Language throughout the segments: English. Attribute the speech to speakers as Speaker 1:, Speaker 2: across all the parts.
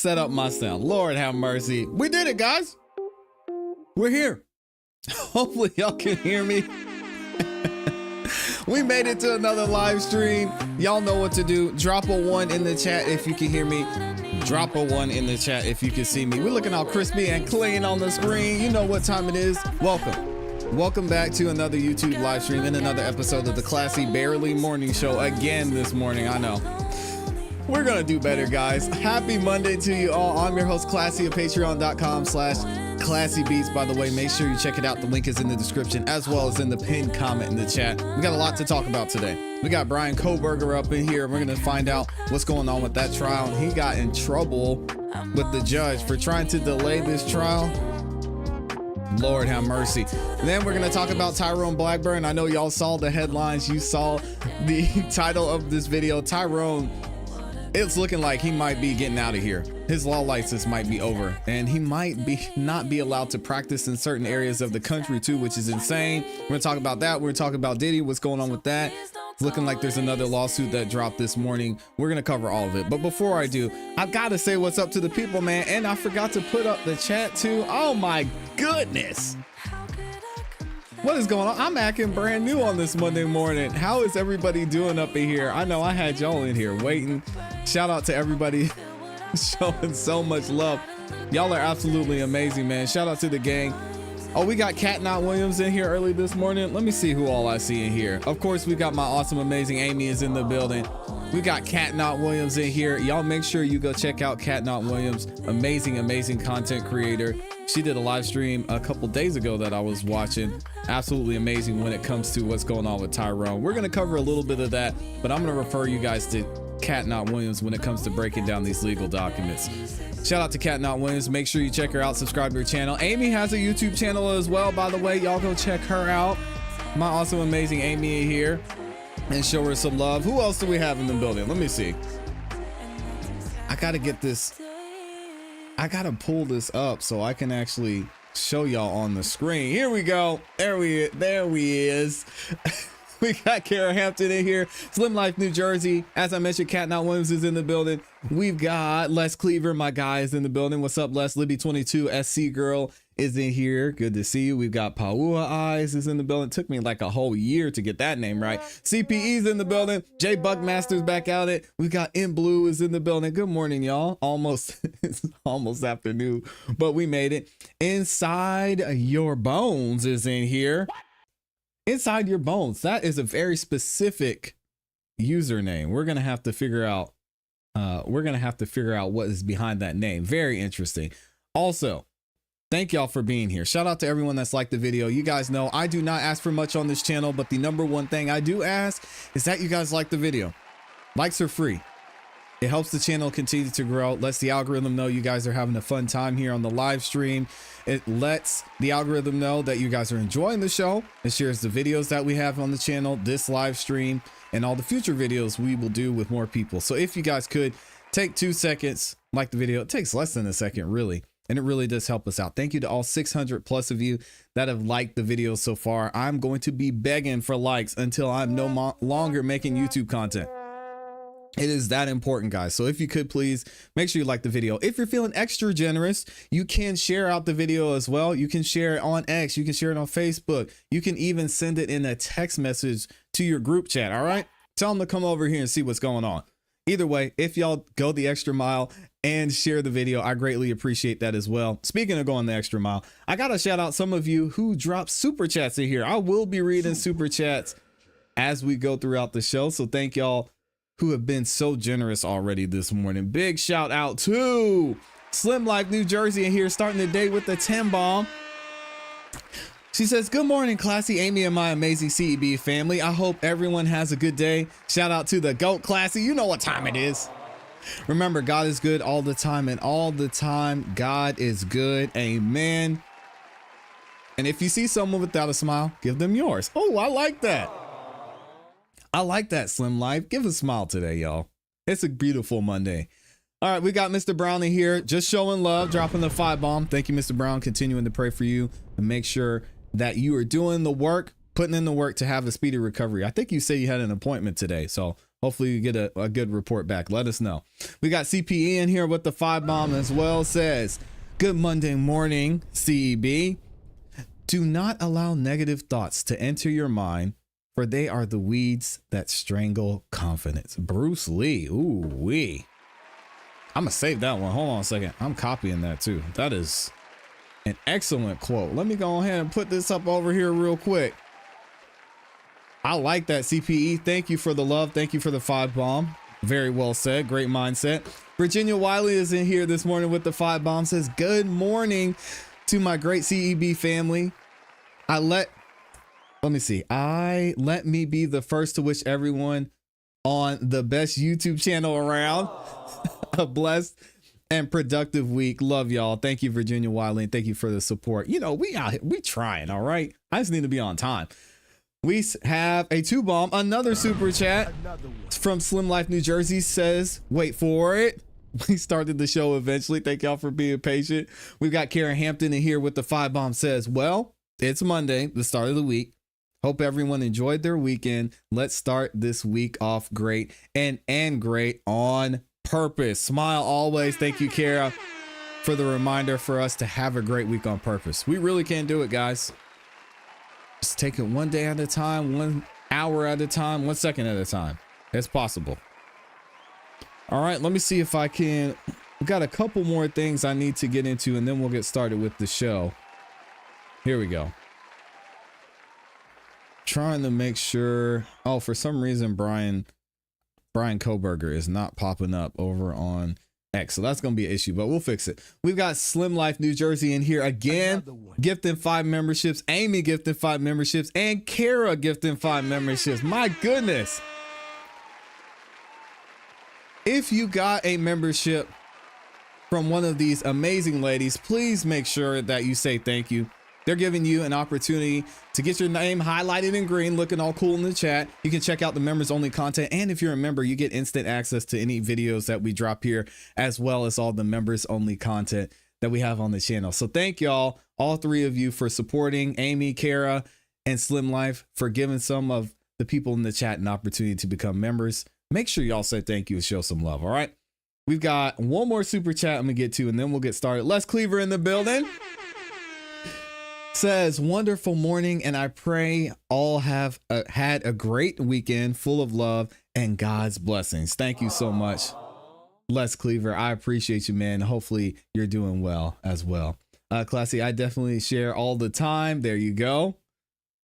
Speaker 1: set up my sound. Lord have mercy. We did it, guys. We're here. Hopefully y'all can hear me. We made it to another live stream. Y'all know what to do. Drop a 1 in the chat if you can hear me. Drop a 1 in the chat if you can see me. We're looking all crispy and clean on the screen. You know what time it is. Welcome back to another YouTube live stream and another episode of the ClassE Barely Morning Show again this morning. I know. We're gonna do better, guys. Happy Monday to you all. I'm your host, ClassE of patreon.com/ClassEbeats. By the way, make sure you check it out. The link is in the description as well as in the pinned comment in the chat. We got a lot to talk about today. We got Bryan Kohburger up in here. We're gonna find out what's going on with that trial. He got in trouble with the judge for trying to delay this trial. Lord have mercy. And then we're gonna talk about Tyrone Blackburn. I know y'all saw the headlines. You saw the title of this video. Tyrone, it's looking like he might be getting out of here. His law license might be over, and he might not be allowed to practice in certain areas of the country too, which is insane. We're gonna talk about that. We're gonna talk about Diddy, what's going on with that. It's looking like there's another lawsuit that dropped this morning. We're gonna cover all of it. But before I do, I've got to say what's up to the people, man. And I forgot to put up the chat too. Oh my goodness. What is going on? I'm acting brand new on this Monday morning. How is everybody doing up in here? I know I had y'all in here waiting. Shout out to everybody showing so much love. Y'all are absolutely amazing, man. Shout out to the gang. Oh, we got Not Williams in here early this morning. Let me see who all I see in here. Of course, we got my awesome, amazing Amy is in the building. We got Not Williams in here. Y'all make sure you go check out Not Williams. Amazing content creator. She did a live stream a couple days ago that I was watching. Absolutely amazing when it comes to what's going on with Tyrone. We're going to cover a little bit of that, but I'm going to refer you guys to Not Williams when it comes to breaking down these legal documents. Shout out to Not Williams. Make sure you check her out. Subscribe to her channel. Amy has a YouTube channel as well, by the way. Y'all go check her out. My awesome, amazing Amy here, and show her some love. Who else do we have in the building? Let me see. I got to get this. I got to pull this up so I can actually show y'all on the screen. Here we go. There we is. We got Kara Hampton in here. Slim Life, New Jersey. As I mentioned, Not Williams is in the building. We've got Les Cleaver, my guy, is in the building. What's up, Les? Libby22, SC Girl is in here. Good to see you. We've got Paua Eyes is in the building. It took me like a whole year to get that name right. CPE's in the building. J Buckmaster's back at it. We've got In Blue is in the building. Good morning, y'all. It's almost afternoon, but we made it. Inside Your Bones is in here. Inside Your Bones. That is a very specific username. We're gonna have to figure out. What is behind that name. Very interesting. Also, thank y'all for being here. Shout out to everyone that's liked the video. You guys know I do not ask for much on this channel, but the number one thing I do ask is that you guys like the video. Likes are free. It helps the channel continue to grow. Lets the algorithm know you guys are having a fun time here on the live stream. It lets the algorithm know that you guys are enjoying the show. It shares the videos that we have on the channel, this live stream, and all the future videos we will do with more people. So if you guys could take 2 seconds, like the video. It takes less than a second, really. And it really does help us out. Thank you to all 600 plus of you that have liked the video so far. I'm going to be begging for likes until I'm no longer making YouTube content. It is that important, guys. So if you could please make sure you like the video. If you're feeling extra generous, you can share out the video as well. You can share it on X. You can share it on Facebook. You can even send it in a text message to your group chat. All right. Tell them to come over here and see what's going on. Either way, if y'all go the extra mile and share the video, I greatly appreciate that as well. Speaking of going the extra mile, I got to shout out some of you who dropped super chats in here. I will be reading super chats as we go throughout the show. So thank y'all who have been so generous already this morning. Big shout out to Slim Life, New Jersey in here, starting the day with the 10 bomb. She says, good morning, ClassE, Amy, and my amazing CEB family. I hope everyone has a good day. Shout out to the GOAT ClassE. You know what time it is. Remember, God is good all the time, and all the time, God is good. Amen. And if you see someone without a smile, give them yours. Oh, I like that. I like that, Slim Life. Give a smile today, y'all. It's a beautiful Monday. All right, we got Mr. Brown in here, just showing love, dropping the 5 bomb. Thank you, Mr. Brown. Continuing to pray for you and make sure that you are doing the work, putting in the work to have a speedy recovery. I think you say you had an appointment today, so Hopefully you get a good report back. Let us know. We got CPE in here with the 5 bomb as well. Says, good Monday morning, CEB. Do not allow negative thoughts to enter your mind, for they are the weeds that strangle confidence. Bruce Lee. Ooh wee. I'm gonna save that one. Hold on a second. I'm copying that too. That is an excellent quote. Let me go ahead and put this up over here real quick. I like that, CPE. Thank you for the love. Thank you for the 5 bomb. Very well said. Great mindset. Virginia Wiley is in here this morning with the 5 bomb. Says, good morning to my great CEB family. Let me be the first to wish everyone on the best YouTube channel around a blessed and productive week. Love y'all. Thank you, Virginia Wiley, and thank you for the support. You know, we out here, we trying, all right? I just need to be on time. We have a 2 bomb, another super chat from Slim Life, New Jersey. Says, wait for it. We started the show eventually. Thank y'all for being patient. We've got Karen Hampton in here with the 5 bomb. Says, well, it's Monday, the start of the week. Hope everyone enjoyed their weekend. Let's start this week off great and great on purpose. Smile always. Thank you, Kara, for the reminder for us to have a great week on purpose. We really can do it, guys. Just take it one day at a time, 1 hour at a time, 1 second at a time. It's possible. All right, let me see if I can. We've got a couple more things I need to get into, and then we'll get started with the show. Here we go. Trying to make sure. Oh, for some reason, Bryan Kohburger is not popping up over on X, so that's gonna be an issue, but we'll fix it. We've got Slim Life New Jersey in here again, gifting 5 memberships. Amy gifting 5 memberships, and Kara gifting 5 memberships. My goodness. If you got a membership from one of these amazing ladies, please make sure that you say thank you. They're giving you an opportunity to get your name highlighted in green, looking all cool in the chat. You can check out the members only content. And if you're a member, you get instant access to any videos that we drop here, as well as all the members only content that we have on the channel. So thank y'all, all 3 of you, for supporting Amy, Kara, and Slim Life, for giving some of the people in the chat an opportunity to become members. Make sure y'all say thank you and show some love. All right. We've got one more super chat I'm gonna get to, and then we'll get started. Les Cleaver in the building. Says, wonderful morning, and I pray all have had a great weekend full of love and God's blessings. Thank you so much, Les Cleaver. I appreciate you, man. Hopefully you're doing well as well. ClassE, I definitely share all the time. There you go.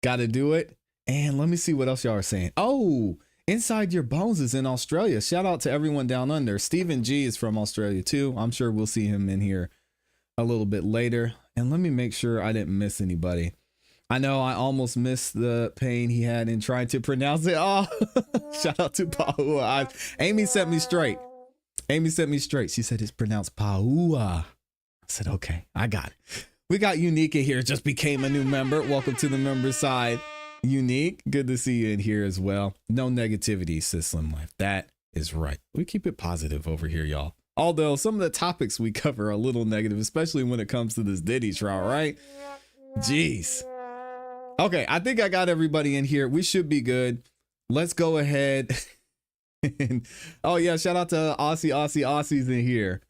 Speaker 1: Got to do it. And let me see what else y'all are saying. Oh, Inside Your Bones is in Australia. Shout out to everyone down under. Stephen G is from Australia too. I'm sure we'll see him in here a little bit later. And let me make sure I didn't miss anybody. I know I almost missed the pain he had in trying to pronounce it. Oh, shout out to Paua. Amy set me straight. Amy set me straight. She said it's pronounced Paua. I said, okay, I got it. We got Unique in here. Just became a new member. Welcome to the member side. Unique, good to see you in here as well. No negativity, says Slim Life. That is right. We keep it positive over here, y'all. Although some of the topics we cover are a little negative, especially when it comes to this Diddy trial, right? Jeez. Okay, I think I got everybody in here. We should be good. Let's go ahead. Oh yeah, shout out to Aussies in here.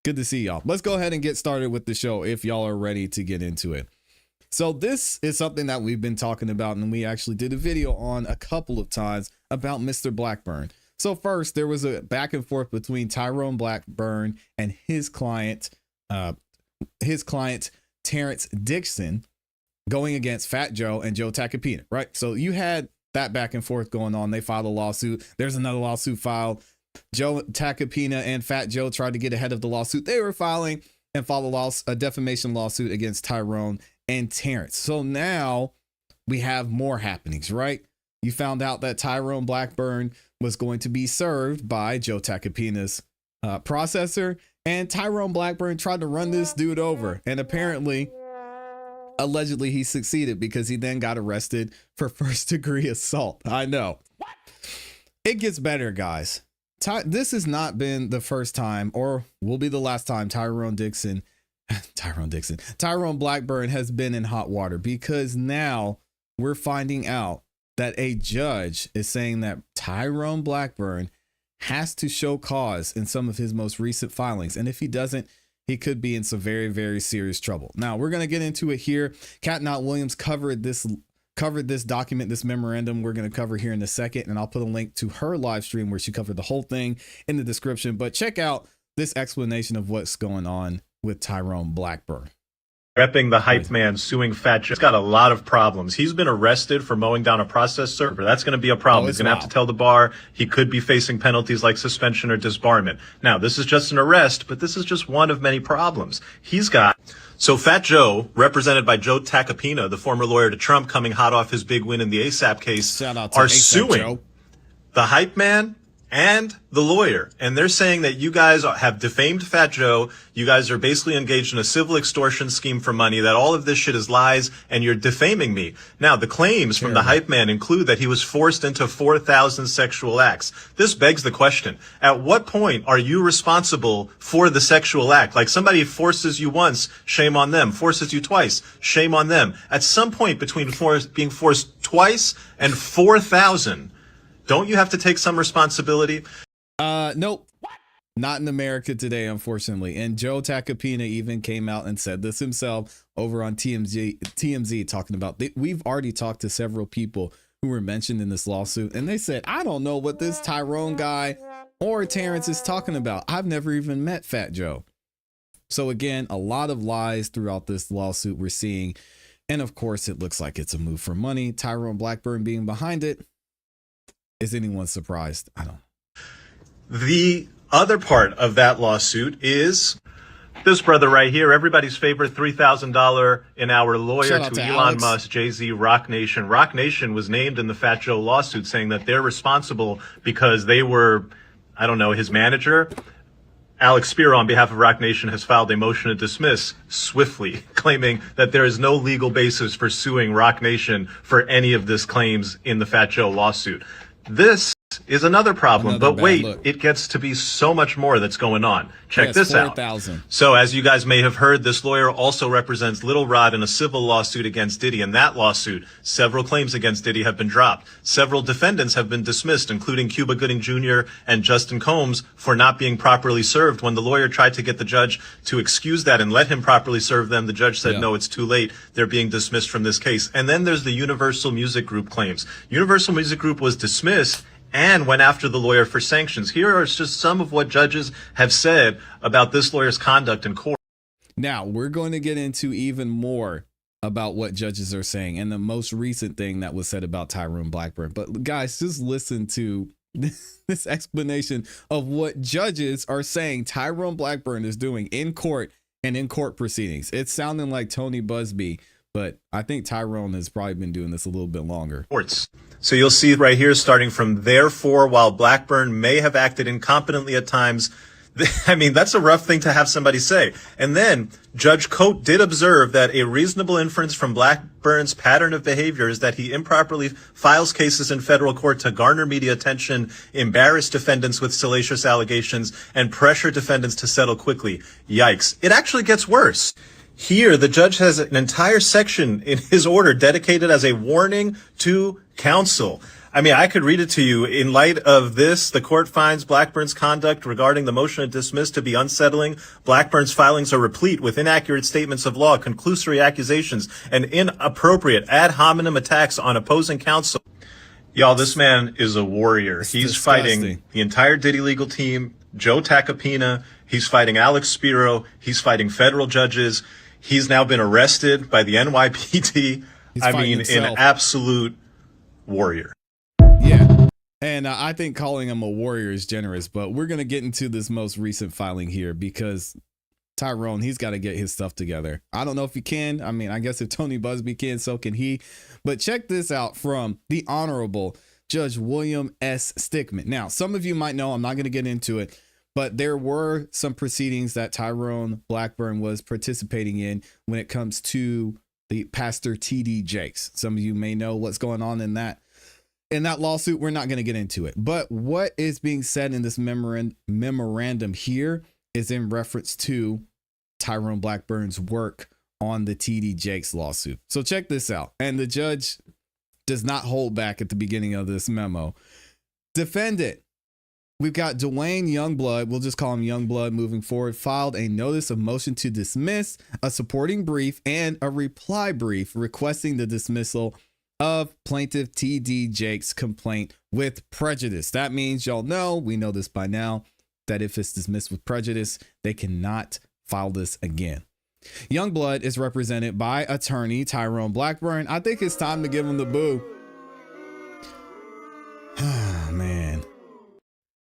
Speaker 1: Good to see y'all. Let's go ahead and get started with the show if y'all are ready to get into it. So this is something that we've been talking about, and we actually did a video on a couple of times about Mr. Blackburn. So first, there was a back and forth between Tyrone Blackburn and his client Terrence Dixon, going against Fat Joe and Joe Tacopina, right? So you had that back and forth going on. They filed a lawsuit. There's another lawsuit filed. Joe Tacopina and Fat Joe tried to get ahead of the lawsuit they were filing and file a defamation lawsuit against Tyrone and Terrence. So now we have more happenings, right? You found out that Tyrone Blackburn was going to be served by Joe Tacopina's processor, and Tyrone Blackburn tried to run this dude over, and allegedly he succeeded, because he then got arrested for first-degree assault. I know. What? It gets better, guys. This has not been the first time, or will be the last time, Tyrone Blackburn has been in hot water, because now we're finding out that a judge is saying that Tyrone Blackburn has to show cause in some of his most recent filings. And if he doesn't, he could be in some very, very serious trouble. Now, we're going to get into it here. Cat Not Williams covered this document, this memorandum we're going to cover here in a second. And I'll put a link to her live stream where she covered the whole thing in the description. But check out this explanation of what's going on with Tyrone Blackburn.
Speaker 2: Repping the hype man, suing Fat Joe. He's got a lot of problems. He's been arrested for mowing down a process server. That's going to be a problem. He's going to have to tell the bar. He could be facing penalties like suspension or disbarment. Now, this is just an arrest, but this is just one of many problems he's got. So Fat Joe, represented by Joe Tacopina, the former lawyer to Trump, coming hot off his big win in the ASAP case, are suing the hype man and the lawyer. And they're saying that you guys have defamed Fat Joe. You guys are basically engaged in a civil extortion scheme for money, that all of this shit is lies, and you're defaming me. Now, the claims from the hype man include that he was forced into 4,000 sexual acts. This begs the question, at what point are you responsible for the sexual act? Like, somebody forces you once, shame on them. Forces you twice, shame on them. At some point between being forced twice and 4,000, don't you have to take some responsibility?
Speaker 1: Nope. Not in America today, unfortunately. And Joe Tacopina even came out and said this himself over on TMZ talking about, we've already talked to several people who were mentioned in this lawsuit, and they said, I don't know what this Tyrone guy or Terrence is talking about. I've never even met Fat Joe. So again, a lot of lies throughout this lawsuit we're seeing. And of course, it looks like it's a move for money. Tyrone Blackburn being behind it. Is anyone surprised? I don't know.
Speaker 2: The other part of that lawsuit is this brother right here, everybody's favorite $3,000 an hour lawyer to Elon Musk, Jay-Z, Rock Nation. Rock Nation was named in the Fat Joe lawsuit, saying that they're responsible because they were, I don't know, his manager. Alex Spiro, on behalf of Rock Nation, has filed a motion to dismiss swiftly, claiming that there is no legal basis for suing Rock Nation for any of this claims in the Fat Joe lawsuit. This is another problem, but wait, it gets to be so much more that's going on. Check this out.
Speaker 1: 4,000.
Speaker 2: So as you guys may have heard, this lawyer also represents Lil Rod in a civil lawsuit against Diddy. In that lawsuit, several claims against Diddy have been dropped. Several defendants have been dismissed, including Cuba Gooding Jr. and Justin Combs, for not being properly served. When the lawyer tried to get the judge to excuse that and let him properly serve them, the judge said, no, it's too late. They're being dismissed from this case. And then there's the Universal Music Group claims. Universal Music Group was dismissed and went after the lawyer for sanctions. Here are just some of what judges have said about this lawyer's conduct in court.
Speaker 1: Now, we're going to get into even more about what judges are saying and the most recent thing that was said about Tyrone Blackburn. But guys, just listen to this explanation of what judges are saying Tyrone Blackburn is doing in court and in court proceedings. It's sounding like Tony Busby, but I think Tyrone has probably been doing this a little bit longer.
Speaker 2: So you'll see right here, starting from therefore, while Blackburn may have acted incompetently at times. I mean, that's a rough thing to have somebody say. And then Judge Coate did observe that a reasonable inference from Blackburn's pattern of behavior is that he improperly files cases in federal court to garner media attention, embarrass defendants with salacious allegations, and pressure defendants to settle quickly. Yikes. It actually gets worse. Here, the judge has an entire section in his order dedicated as a warning to counsel. I mean, I could read it to you. In light of this, the court finds Blackburn's conduct regarding the motion to dismiss to be unsettling. Blackburn's filings are replete with inaccurate statements of law, conclusory accusations, and inappropriate ad hominem attacks on opposing counsel. Y'all, this man is a warrior. He's fighting the entire Diddy legal team, Joe Tacopina. He's fighting Alex Spiro. He's fighting federal judges. He's now been arrested by the NYPD. I mean, an absolute warrior.
Speaker 1: Yeah. And I think calling him a warrior is generous, but we're going to get into this most recent filing here because Tyrone, he's got to get his stuff together. I don't know if he can. I mean, I guess if Tony Busby can, so can he. But check this out from the Honorable Judge William S. Stickman. Now, some of you might know, I'm not going to get into it, but there were some proceedings that Tyrone Blackburn was participating in when it comes to the Pastor T.D. Jakes. Some of you may know what's going on in that lawsuit. We're not going to get into it. But what is being said in this memorandum here is in reference to Tyrone Blackburn's work on the T.D. Jakes lawsuit. So check this out. And the judge does not hold back at the beginning of this memo. Defendant. We've got Dwayne Youngblood, we'll just call him Youngblood moving forward, filed a notice of motion to dismiss, a supporting brief, and a reply brief requesting the dismissal of plaintiff TD Jake's complaint with prejudice. That means, y'all know, we know this by now, that if it's dismissed with prejudice, they cannot file this again. Youngblood is represented by attorney Tyrone Blackburn. I think it's time to give him the boo. Man.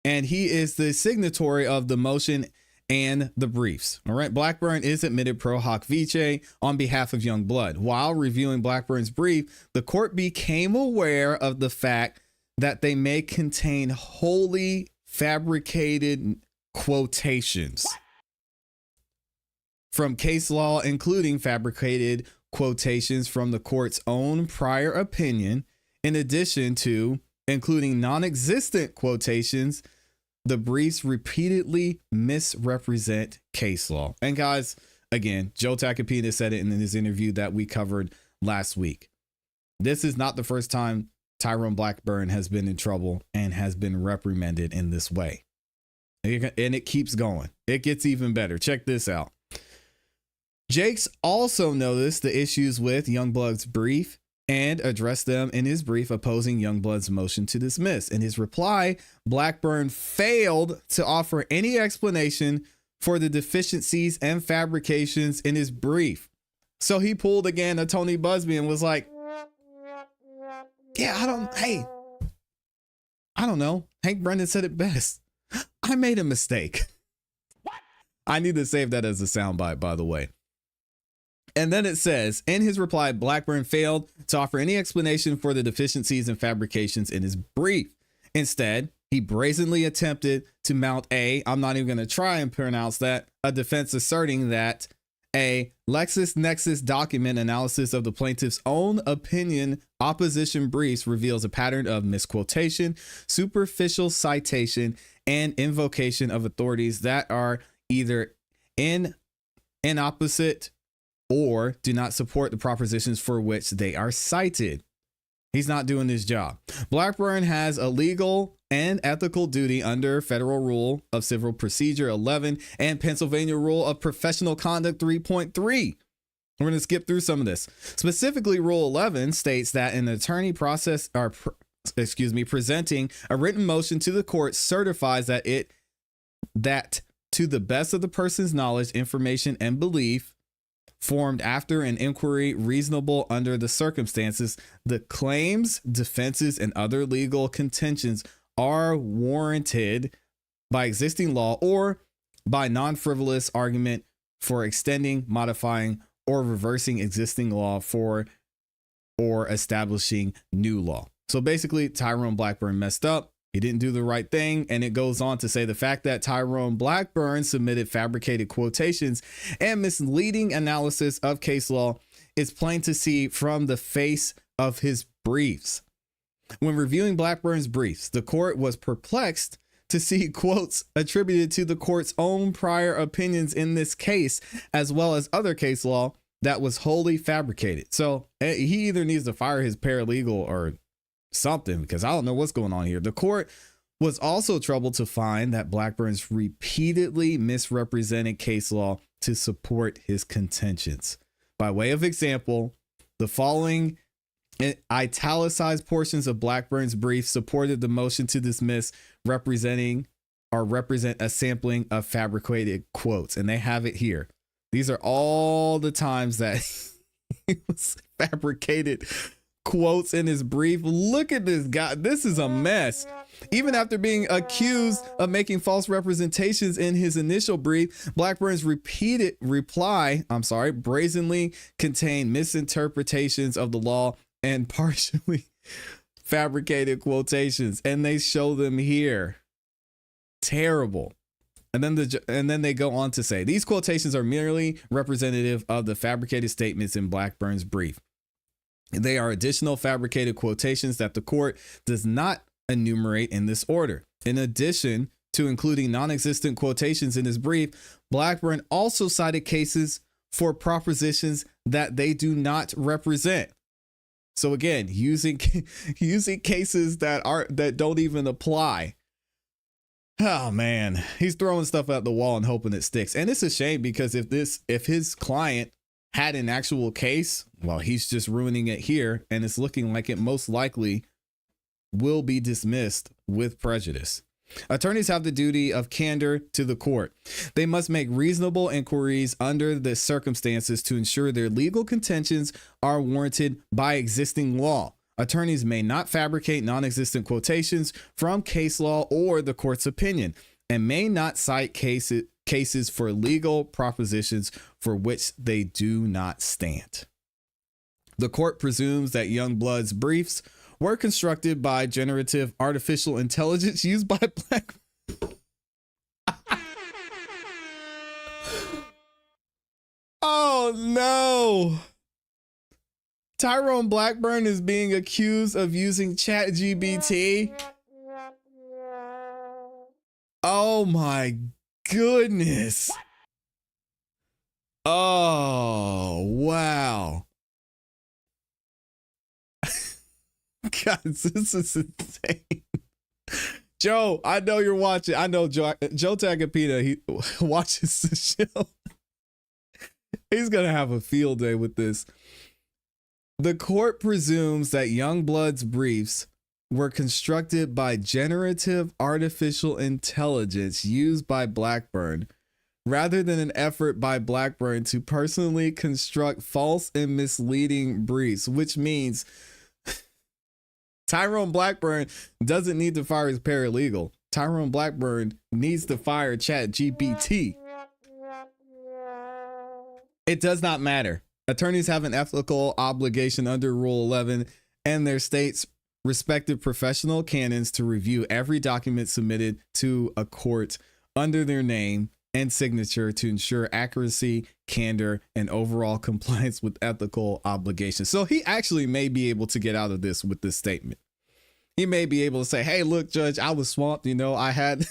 Speaker 1: And he is the signatory of the motion and the briefs. All right. Blackburn is admitted pro hoc vice on behalf of Youngblood. While reviewing Blackburn's brief, the court became aware of the fact that they may contain wholly fabricated quotations from case law, including fabricated quotations from the court's own prior opinion, in addition to including non-existent quotations. The briefs repeatedly misrepresent case law. And guys, again, Joe Tacopina said it in his interview that we covered last week. This is not the first time Tyrone Blackburn has been in trouble and has been reprimanded in this way. And it keeps going. It gets even better. Check this out. Jakes also noticed the issues with Youngblood's brief and addressed them in his brief opposing Youngblood's motion to dismiss. In his reply, Blackburn failed to offer any explanation for the deficiencies and fabrications in his brief. So he pulled again a Tony Busby and was like, yeah, I don't know. Hank Brennan said it best. I made a mistake. What? I need to save that as a soundbite, by the way. And then it says, in his reply, Blackburn failed to offer any explanation for the deficiencies and fabrications in his brief. Instead, he brazenly attempted to mount I'm not even going to try and pronounce that, a defense asserting that a LexisNexis document analysis of the plaintiff's own opinion opposition briefs reveals a pattern of misquotation, superficial citation, and invocation of authorities that are either inopposite or do not support the propositions for which they are cited. He's not doing his job. Blackburn has a legal and ethical duty under Federal Rule of Civil Procedure 11 and Pennsylvania Rule of Professional Conduct 3.3. We're going to skip through some of this. Specifically, Rule 11 states that an attorney presenting a written motion to the court certifies that to the best of the person's knowledge, information, and belief formed after an inquiry reasonable under the circumstances, the claims, defenses, and other legal contentions are warranted by existing law or by non-frivolous argument for extending, modifying, or reversing existing law or establishing new law. So basically, Tyrone Blackburn messed up. He didn't do the right thing. And it goes on to say the fact that Tyrone Blackburn submitted fabricated quotations and misleading analysis of case law is plain to see from the face of his briefs. When reviewing Blackburn's briefs, the court was perplexed to see quotes attributed to the court's own prior opinions in this case, as well as other case law that was wholly fabricated. So he either needs to fire his paralegal or something, because I don't know what's going on here. The court was also troubled to find that Blackburn's repeatedly misrepresented case law to support his contentions. By way of example, the following italicized portions of Blackburn's brief supported the motion to dismiss, represent a sampling of fabricated quotes. And they have it here. These are all the times that he was fabricated quotes in his brief. Look at this guy. This is a mess. Even after being accused of making false representations in his initial brief, Blackburn's repeated reply, brazenly contained misinterpretations of the law and partially fabricated quotations. And they show them here. Terrible. And then they go on to say, these quotations are merely representative of the fabricated statements in Blackburn's brief. They are additional fabricated quotations that the court does not enumerate in this order. In addition to including non-existent quotations in his brief, Blackburn also cited cases for propositions that they do not represent. So again, using cases that don't even apply. Oh man, he's throwing stuff at the wall and hoping it sticks. And it's a shame because if his client had an actual case, well, he's just ruining it here, and it's looking like it most likely will be dismissed with prejudice. Attorneys have the duty of candor to the court. They must make reasonable inquiries under the circumstances to ensure their legal contentions are warranted by existing law. Attorneys may not fabricate non-existent quotations from case law or the court's opinion, and may not cite cases for legal propositions for which they do not stand. The court presumes that Youngblood's briefs were constructed by generative artificial intelligence used by Black. Oh no. Tyrone Blackburn is being accused of using ChatGPT. Oh my goodness. Oh, wow. Guys, this is insane. Joe, I know you're watching. I know Joe Tagapita, he watches the show. He's going to have a field day with this. The court presumes that Youngblood's briefs were constructed by generative artificial intelligence used by Blackburn, rather than an effort by Blackburn to personally construct false and misleading briefs, which means Tyrone Blackburn doesn't need to fire his paralegal. Tyrone Blackburn needs to fire ChatGPT. It does not matter. Attorneys have an ethical obligation under Rule 11 and their state's respective professional canons to review every document submitted to a court under their name and signature to ensure accuracy, candor, and overall compliance with ethical obligations. So he actually may be able to get out of this with this statement. He may be able to say, hey, look, Judge, I was swamped. You know, I had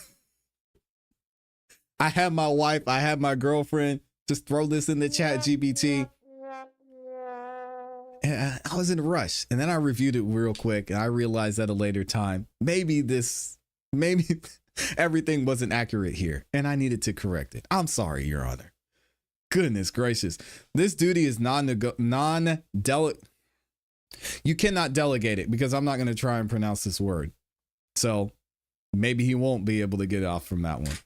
Speaker 1: my wife, I had my girlfriend, just throw this in the ChatGPT. And I was in a rush. And then I reviewed it real quick and I realized at a later time, maybe everything wasn't accurate here and I needed to correct it. I'm sorry, Your Honor. Goodness gracious. This duty is you cannot delegate it because I'm not going to try and pronounce this word. So maybe he won't be able to get off from that one.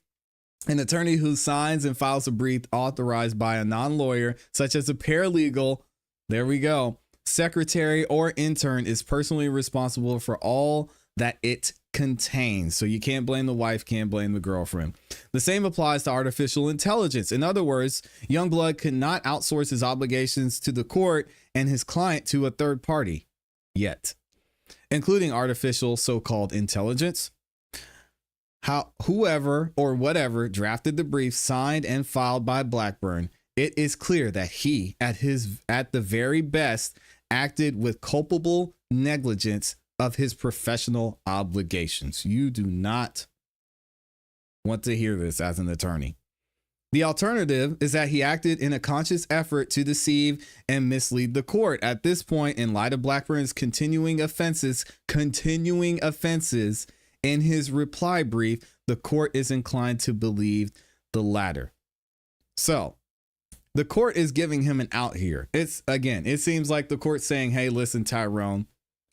Speaker 1: An attorney who signs and files a brief authorized by a non-lawyer, such as a paralegal, there we go, secretary or intern, is personally responsible for all that it contains. So you can't blame the wife, can't blame the girlfriend. The same applies to artificial intelligence. In other words, Youngblood could not outsource his obligations to the court and his client to a third party yet, including artificial so-called intelligence. Whoever or whatever drafted the brief signed and filed by Blackburn, it is clear that he, at the very best, acted with culpable negligence of his professional obligations. You do not want to hear this as an attorney. The alternative is that he acted in a conscious effort to deceive and mislead the court. At this point, in light of Blackburn's continuing offenses in his reply brief, the court is inclined to believe the latter. So the court is giving him an out here. It seems like the court's saying, hey, listen, Tyrone,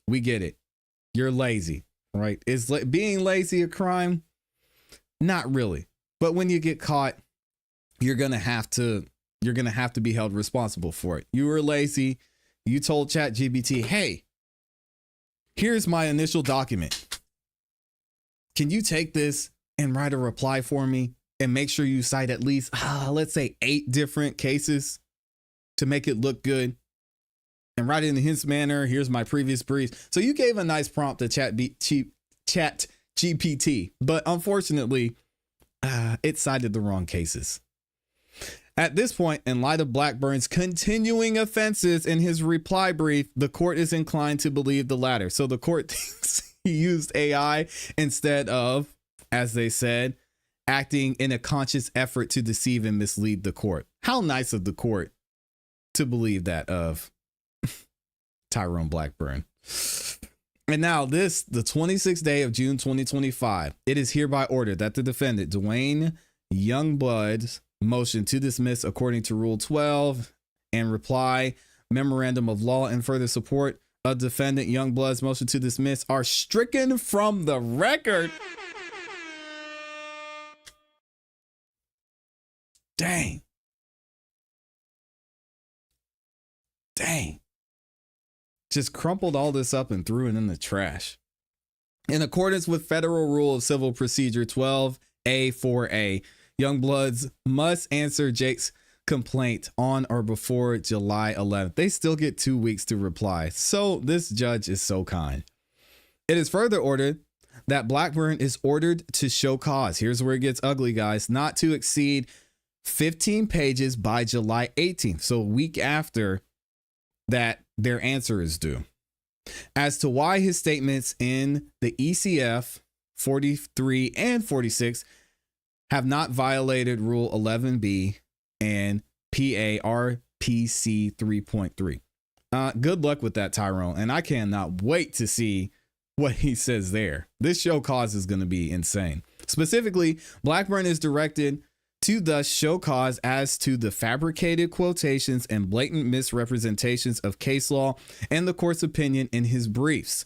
Speaker 1: we get it. You're lazy, right? Is being lazy a crime? Not really. But when you get caught, you're going to have to be held responsible for it. You were lazy. You told ChatGPT, hey, here's my initial document. Can you take this and write a reply for me and make sure you cite at least, let's say 8 different cases to make it look good? And write it in his manner. Here's my previous briefs. So you gave a nice prompt to ChatGPT, but unfortunately, it cited the wrong cases. At this point, in light of Blackburn's continuing offenses in his reply brief, the court is inclined to believe the latter. So the court thinks he used AI instead of, as they said, acting in a conscious effort to deceive and mislead the court. How nice of the court to believe that of Tyrone Blackburn. And now the 26th day of June 2025, it is hereby ordered that the defendant, Dwayne Youngblood's motion to dismiss according to Rule 12 and reply memorandum of law in further support of defendant Youngblood's motion to dismiss are stricken from the record. Dang. Just crumpled all this up and threw it in the trash. In accordance with Federal Rule of Civil Procedure 12A4A, Youngbloods must answer Jake's complaint on or before July 11th. They still get 2 weeks to reply. So this judge is so kind. It is further ordered that Blackburn is ordered to show cause. Here's where it gets ugly, guys. Not to exceed 15 pages by July 18th. So a week after that their answer is due. As to why his statements in the ECF 43 and 46 have not violated Rule 11B and PARPC 3.3. Good luck with that, Tyrone. And I cannot wait to see what he says there. This show cause is going to be insane. Specifically, Blackburn is directed to thus show cause as to the fabricated quotations and blatant misrepresentations of case law and the court's opinion in his briefs.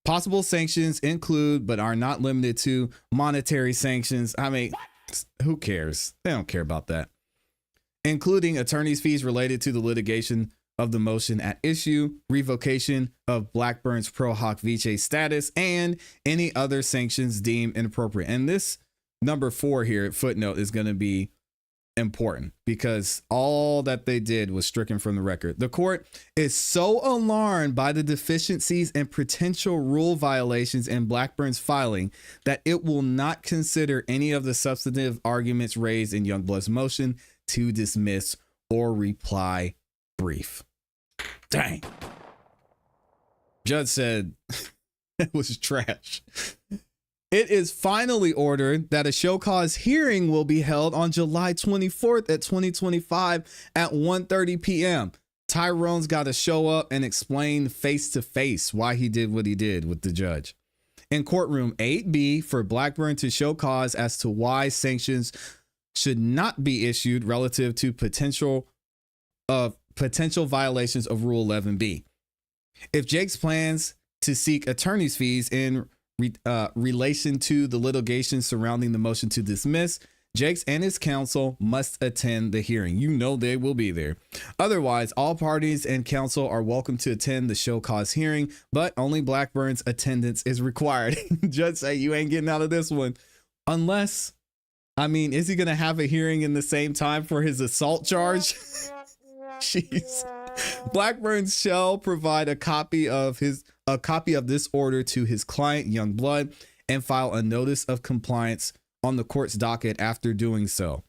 Speaker 1: Possible sanctions include, but are not limited to, monetary sanctions. I mean, who cares? They don't care about that. Including attorney's fees related to the litigation of the motion at issue, revocation of Blackburn's pro hoc vice status, and any other sanctions deemed inappropriate. And this number 4 here, footnote, is going to be important because all that they did was stricken from the record. The court is so alarmed by the deficiencies and potential rule violations in Blackburn's filing that it will not consider any of the substantive arguments raised in Youngblood's motion to dismiss or reply brief. Dang. Judge said it was trash. It is finally ordered that a show cause hearing will be held on July 24th at 2025 at 1:30 p.m. Tyrone's got to show up and explain face to face why he did what he did with the judge. In courtroom 8B for Blackburn to show cause as to why sanctions should not be issued relative to potential violations of Rule 11B. If Jake's plans to seek attorney's fees in relation to the litigation surrounding the motion to dismiss, Jakes and his counsel must attend the hearing. You know they will be there. Otherwise, all parties and counsel are welcome to attend the show cause hearing, but only Blackburn's attendance is required. Judge say you ain't getting out of this one. Unless, I mean, is he going to have a hearing in the same time for his assault charge? Jeez. Blackburn shall provide a copy of this order to his client, Youngblood, and file a notice of compliance on the court's docket after doing so.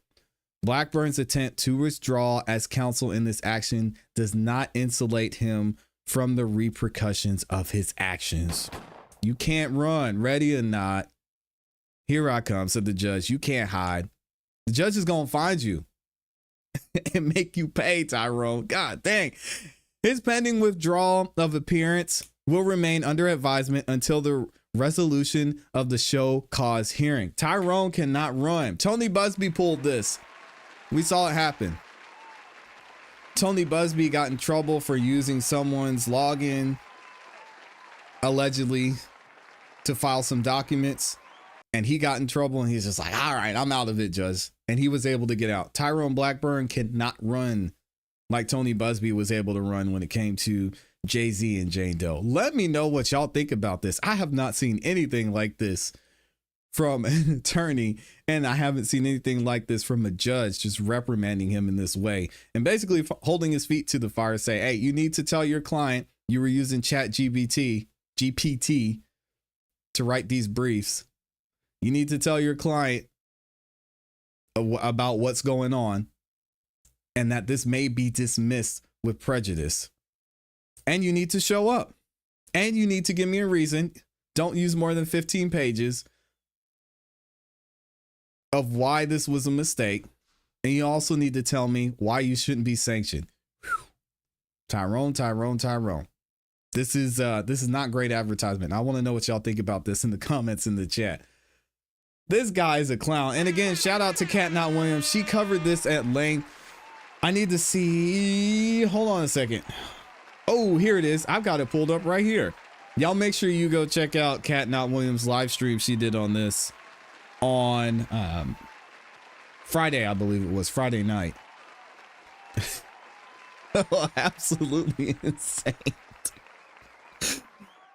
Speaker 1: Blackburn's attempt to withdraw as counsel in this action does not insulate him from the repercussions of his actions. You can't run, ready or not. Here I come, said the judge. You can't hide. The judge is going to find you and make you pay, Tyrone. God dang. His pending withdrawal of appearance will remain under advisement until the resolution of the show cause hearing. Tyrone cannot run. Tony Busby pulled this. We saw it happen. Tony Busby got in trouble for using someone's login allegedly to file some documents. And he got in trouble and he's just like, all right, I'm out of it, Judge. And he was able to get out. Tyrone Blackburn cannot run like Tony Busby was able to run when it came to Jay-Z and Jane Doe. Let me know what y'all think about this. I have not seen anything like this from an attorney, and I haven't seen anything like this from a judge just reprimanding him in this way and basically holding his feet to the fire, say, hey, you need to tell your client you were using GPT to write these briefs. You need to tell your client about what's going on and that this may be dismissed with prejudice. And you need to show up. And you need to give me a reason. Don't use more than 15 pages of why this was a mistake. And you also need to tell me why you shouldn't be sanctioned. Whew. Tyrone. This is not great advertisement. I want to know what y'all think about this in the comments in the chat. This guy is a clown. And again, shout out to Cat Not Williams. She covered this at length. I need to see. Hold on a second. Oh, here it is. I've got it pulled up right here. Y'all make sure you go check out Cat Not Williams' live stream she did on this on Friday, I believe it was Friday night. Absolutely insane.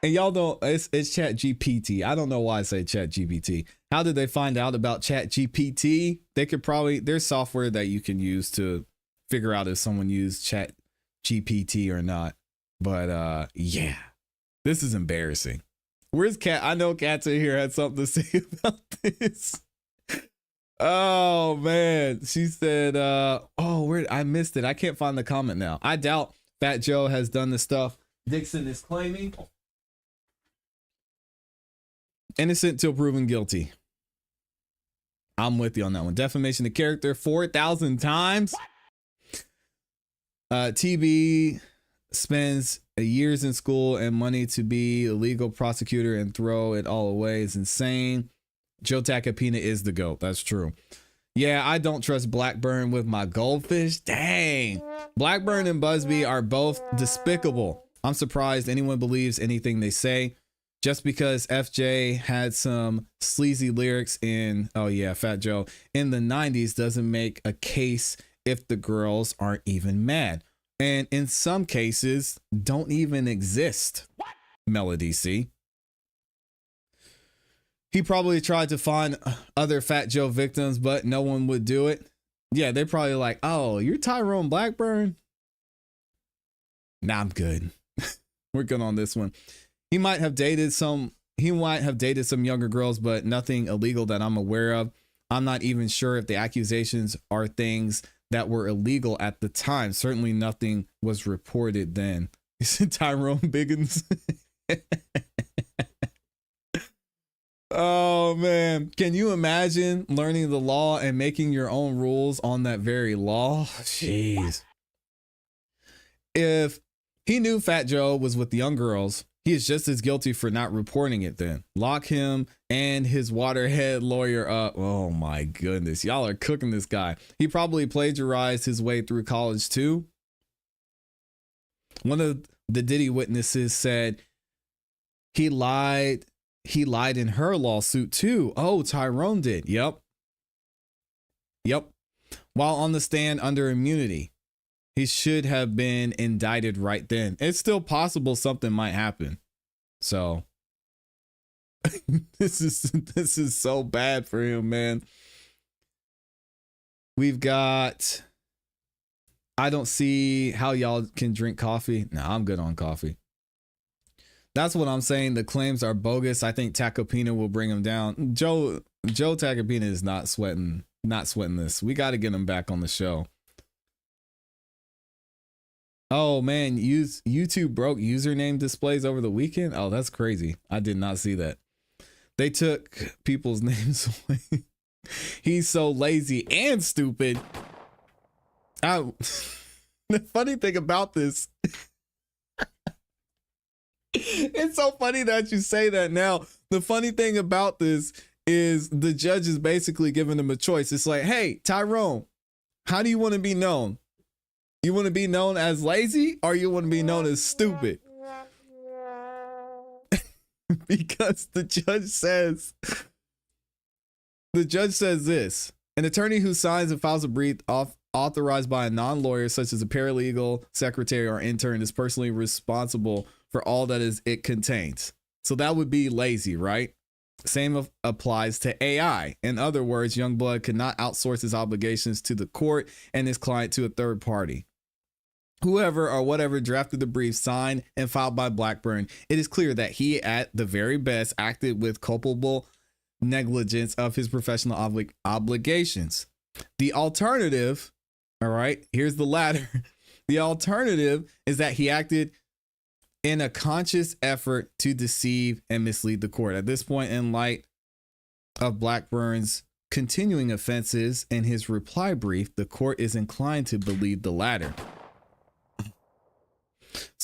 Speaker 1: And y'all don't, it's Chat GPT. I don't know why I say Chat GPT. How did they find out about Chat GPT? They could probably, there's software that you can use to figure out if someone used Chat GPT or not. But yeah, this is embarrassing. Where's Cat? I know Cat's in here had something to say about this. Oh man, she said, oh, where I missed it. I can't find the comment now. I doubt Fat Joe has done the stuff Dixon is claiming. Innocent till proven guilty. I'm with you on that one. Defamation of character 4,000 times. TB spends years in school and money to be a legal prosecutor and throw it all away is insane. Joe Tacopina is the GOAT. That's true. Yeah, I don't trust Blackburn with my goldfish. Dang. Blackburn and Busby are both despicable. I'm surprised anyone believes anything they say. Just because FJ had some sleazy lyrics in, oh yeah, Fat Joe, in the 90s doesn't make a case if the girls aren't even mad. And in some cases, don't even exist. Melody C. He probably tried to find other Fat Joe victims, but no one would do it. Yeah, they're probably like, oh, you're Tyrone Blackburn? Nah, I'm good. We're good on this one. He might have dated some younger girls, but nothing illegal that I'm aware of. I'm not even sure if the accusations are things that were illegal at the time. Certainly nothing was reported then. You said Tyrone Biggins. Oh man, can you imagine learning the law and making your own rules on that very law? Jeez. If he knew Fat Joe was with the young girls, he is just as guilty for not reporting it then. Lock him and his waterhead lawyer up. Oh my goodness. Y'all are cooking this guy. He probably plagiarized his way through college too. One of the Diddy witnesses said he lied in her lawsuit too. Oh, Tyrone did. Yep. While on the stand under immunity. He should have been indicted right then. It's still possible something might happen. So this is so bad for him, man. We've got, I don't see how y'all can drink coffee. No, I'm good on coffee. That's what I'm saying. The claims are bogus. I think Tacopina will bring him down. Joe Tacopina is not sweating this. We got to get him back on the show. Oh man, YouTube broke username displays over the weekend. Oh, that's crazy. I did not see that. They took people's names away. He's so lazy and stupid. The funny thing about this, it's so funny that you say that now. The funny thing about this is the judge is basically giving him a choice. It's like, hey, Tyrone, how do you want to be known? You want to be known as lazy or you want to be known as stupid? Because the judge says this: an attorney who signs and files a brief authorized by a non-lawyer, such as a paralegal, secretary, or intern, is personally responsible for all that it contains. So that would be lazy, right? Same applies to AI. In other words, Youngblood cannot outsource his obligations to the court and his client to a third party. Whoever or whatever drafted the brief signed and filed by Blackburn, it is clear that he, at the very best, acted with culpable negligence of his professional obligations. The alternative, all right, here's the latter. The alternative is that he acted in a conscious effort to deceive and mislead the court. At this point, in light of Blackburn's continuing offenses and his reply brief, the court is inclined to believe the latter.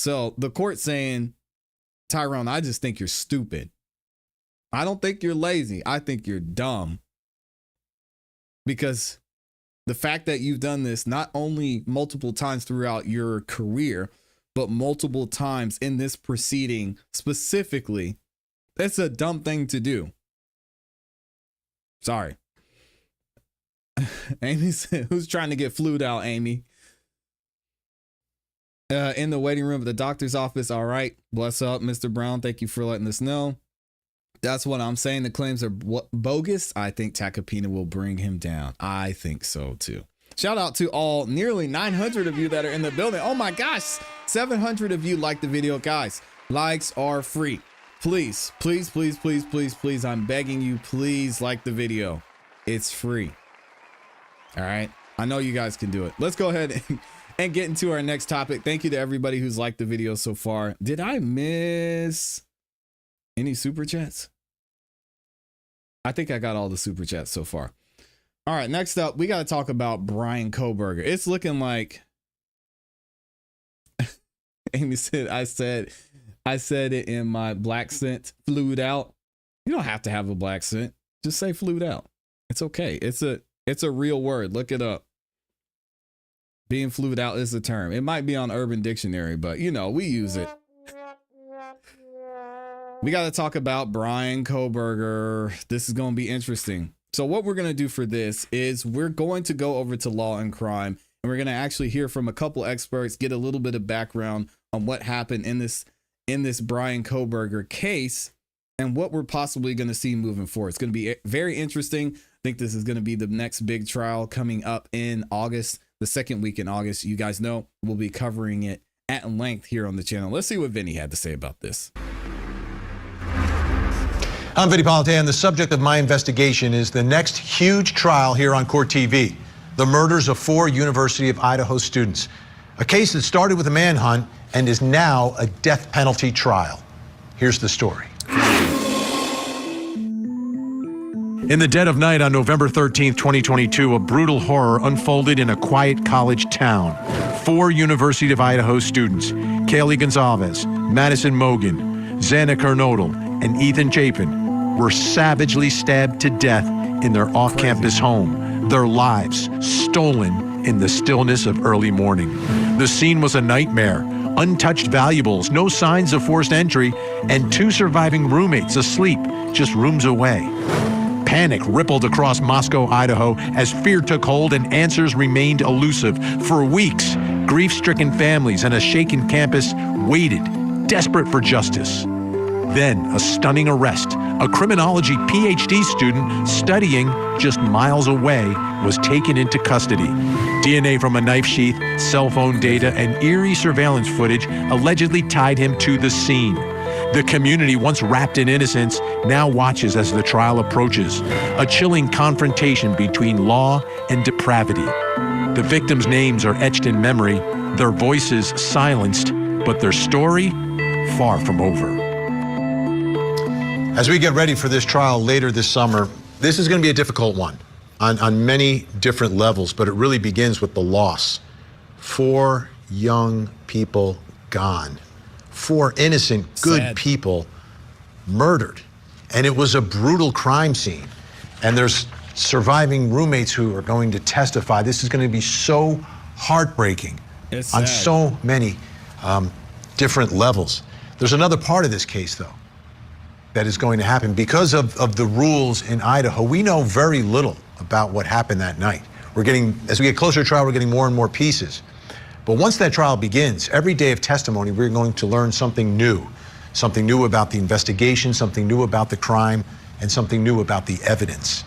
Speaker 1: So the court saying, Tyrone, I just think you're stupid. I don't think you're lazy. I think you're dumb. Because the fact that you've done this not only multiple times throughout your career, but multiple times in this proceeding specifically, that's a dumb thing to do. Sorry. Amy said, who's trying to get flued out, Amy? In the waiting room of the doctor's office. All right. Bless up, Mr. Brown. Thank you for letting us know. That's what I'm saying. The claims are bogus. I think Tacopina will bring him down. I think so too. Shout out to all nearly 900 of you that are in the building. Oh my gosh. 700 of you like the video. Guys, likes are free. Please, please, please, please, please, please. I'm begging you, please like the video. It's free. All right. I know you guys can do it. Let's go ahead and get into our next topic. Thank you to everybody who's liked the video so far. Did I miss any super chats? I think I got all the super chats so far. All right, next up, we got to talk about Bryan Kohburger. It's looking like Amy said, I said it in my black scent, flued out. You don't have to have a black scent. Just say flued out. It's okay. It's a real word. Look it up. Being flued out is a term. It might be on Urban Dictionary, but you know, we use it. We got to talk about Bryan Kohburger. This is going to be interesting. So what we're going to do for this is we're going to go over to Law and Crime, and we're going to actually hear from a couple experts, get a little bit of background on what happened in this Bryan Kohburger case and what we're possibly going to see moving forward. It's going to be very interesting. I think this is going to be the next big trial coming up in August, the second week in August. You guys know we'll be covering it at length here on the channel. Let's see what Vinny had to say about this.
Speaker 3: I'm Vinny Politan, and the subject of my investigation is the next huge trial here on Court TV, the murders of 4 University of Idaho students, a case that started with a manhunt and is now a death penalty trial. Here's the story. In the dead of night on November 13th, 2022, a brutal horror unfolded in a quiet college town. 4 University of Idaho students, Kaylee Gonzalez, Madison Mogan, Xana Kernodle, and Ethan Chapin, were savagely stabbed to death in their off-campus home, their lives stolen in the stillness of early morning. The scene was a nightmare. Untouched valuables, no signs of forced entry, and 2 surviving roommates asleep just rooms away. Panic rippled across Moscow, Idaho, as fear took hold and answers remained elusive. For weeks, grief-stricken families and a shaken campus waited, desperate for justice. Then, a stunning arrest. A criminology PhD student studying just miles away was taken into custody. DNA from a knife sheath, cell phone data, and eerie surveillance footage allegedly tied him to the scene. The community, once wrapped in innocence, now watches as the trial approaches. A chilling confrontation between law and depravity. The victims' names are etched in memory, their voices silenced, but their story far from over. As we get ready for this trial later this summer, this is going to be a difficult one on many different levels, but it really begins with the loss. 4 young people gone. 4 innocent, good people murdered. And it was a brutal crime scene. And there's surviving roommates who are going to testify. This is going to be so heartbreaking on so many different levels. There's another part of this case, though, that is going to happen. Because of the rules in Idaho, we know very little about what happened that night. As we get closer to trial, we're getting more and more pieces. But once that trial begins, every day of testimony, we're going to learn something new about the investigation, something new about the crime, and something new about the evidence.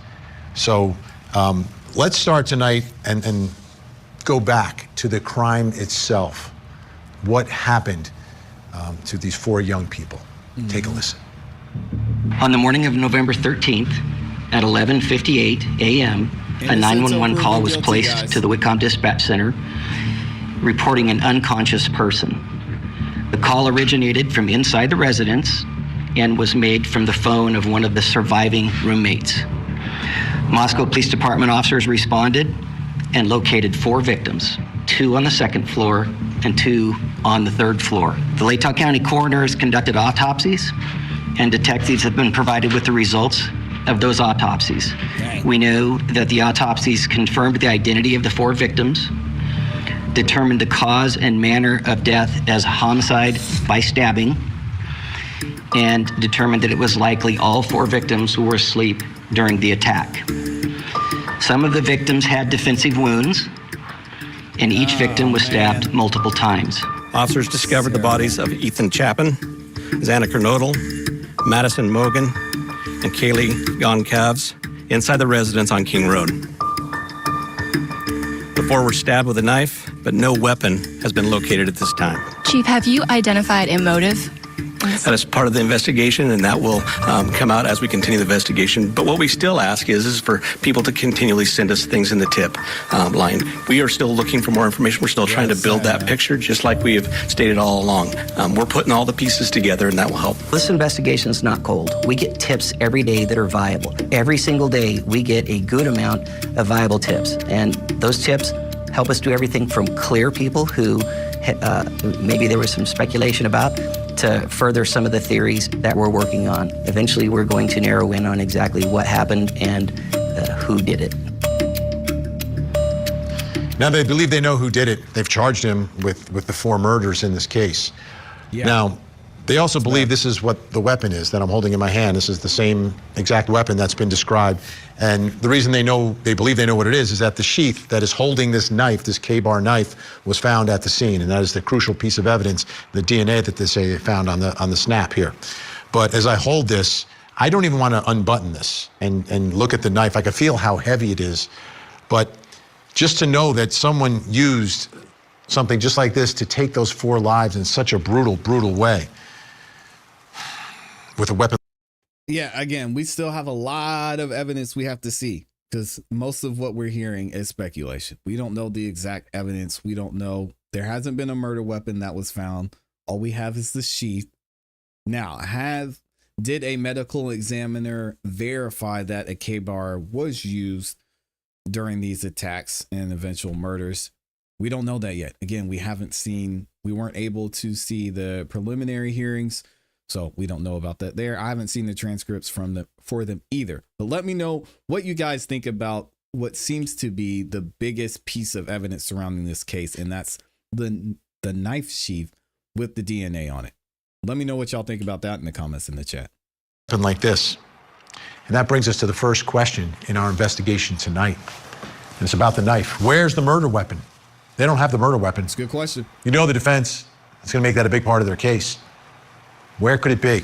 Speaker 3: So let's start tonight and go back to the crime itself. What happened to these 4 young people? Take a listen.
Speaker 4: On the morning of November 13th at 11:58 a.m., a 911 call was placed to the Whitcomb Dispatch Center reporting an unconscious person. The call originated from inside the residence and was made from the phone of one of the surviving roommates. Moscow Police Department officers responded and located 4 victims, 2 on the 2nd floor and 2 on the 3rd floor. The Latah County coroners conducted autopsies, and detectives have been provided with the results of those autopsies. We know that the autopsies confirmed the identity of the 4 victims, determined the cause and manner of death as homicide by stabbing, and determined that it was likely all 4 victims were asleep during the attack. Some of the victims had defensive wounds, and each victim was stabbed multiple times.
Speaker 5: Officers discovered the bodies of Ethan Chapin, Xana Kernodle, Madison Mogan, and Kaylee Goncalves inside the residence on King Road. The 4 were stabbed with a knife, but no weapon has been located at this time.
Speaker 6: Chief, have you identified a motive?
Speaker 5: That is part of the investigation, and that will come out as we continue the investigation. But what we still ask is for people to continually send us things in the tip line. We are still looking for more information. We're still trying to build that picture, just like we have stated all along. We're putting all the pieces together, and that will help.
Speaker 4: This investigation is not cold. We get tips every day that are viable. Every single day, we get a good amount of viable tips. And those tips help us do everything from clear people who maybe there was some speculation about, to further some of the theories that we're working on. Eventually, we're going to narrow in on exactly what happened and who did it.
Speaker 3: Now, they believe they know who did it. They've charged him with the 4 murders in this case. Yeah. Now, they also believe this is what the weapon is that I'm holding in my hand. This is the same exact weapon that's been described. And the reason they believe they know what it is that the sheath that is holding this knife, this K-bar knife, was found at the scene. And that is the crucial piece of evidence, the DNA that they say they found on the snap here. But as I hold this, I don't even want to unbutton this and look at the knife. I can feel how heavy it is. But just to know that someone used something just like this to take those 4 lives in such a brutal, brutal way with a weapon.
Speaker 1: Yeah, again, we still have a lot of evidence we have to see, because most of what we're hearing is speculation. We don't know the exact evidence. We don't know. There hasn't been a murder weapon that was found. All we have is the sheath. Now, did a medical examiner verify that a K-bar was used during these attacks and eventual murders? We don't know that yet. Again, we weren't able to see the preliminary hearings, so we don't know about that there. I haven't seen the transcripts for them either. But let me know what you guys think about what seems to be the biggest piece of evidence surrounding this case, and that's the knife sheath with the DNA on it. Let me know what y'all think about that in the comments in the chat.
Speaker 3: Something like this. And that brings us to the first question in our investigation tonight. And it's about the knife. Where's the murder weapon? They don't have the murder weapon.
Speaker 1: It's a good question.
Speaker 3: You know the defense is going to make that a big part of their case. Where could it be?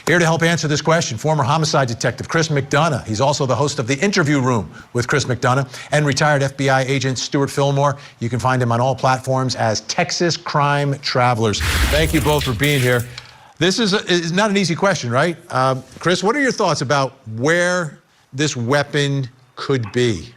Speaker 3: Here to help answer this question, former homicide detective Chris McDonough. He's also the host of The Interview Room with Chris McDonough, and retired FBI agent Stuart Fillmore. You can find him on all platforms as Texas Crime Travelers. Thank you both for being here. This is not an easy question, right? Chris, what are your thoughts about where this weapon could be?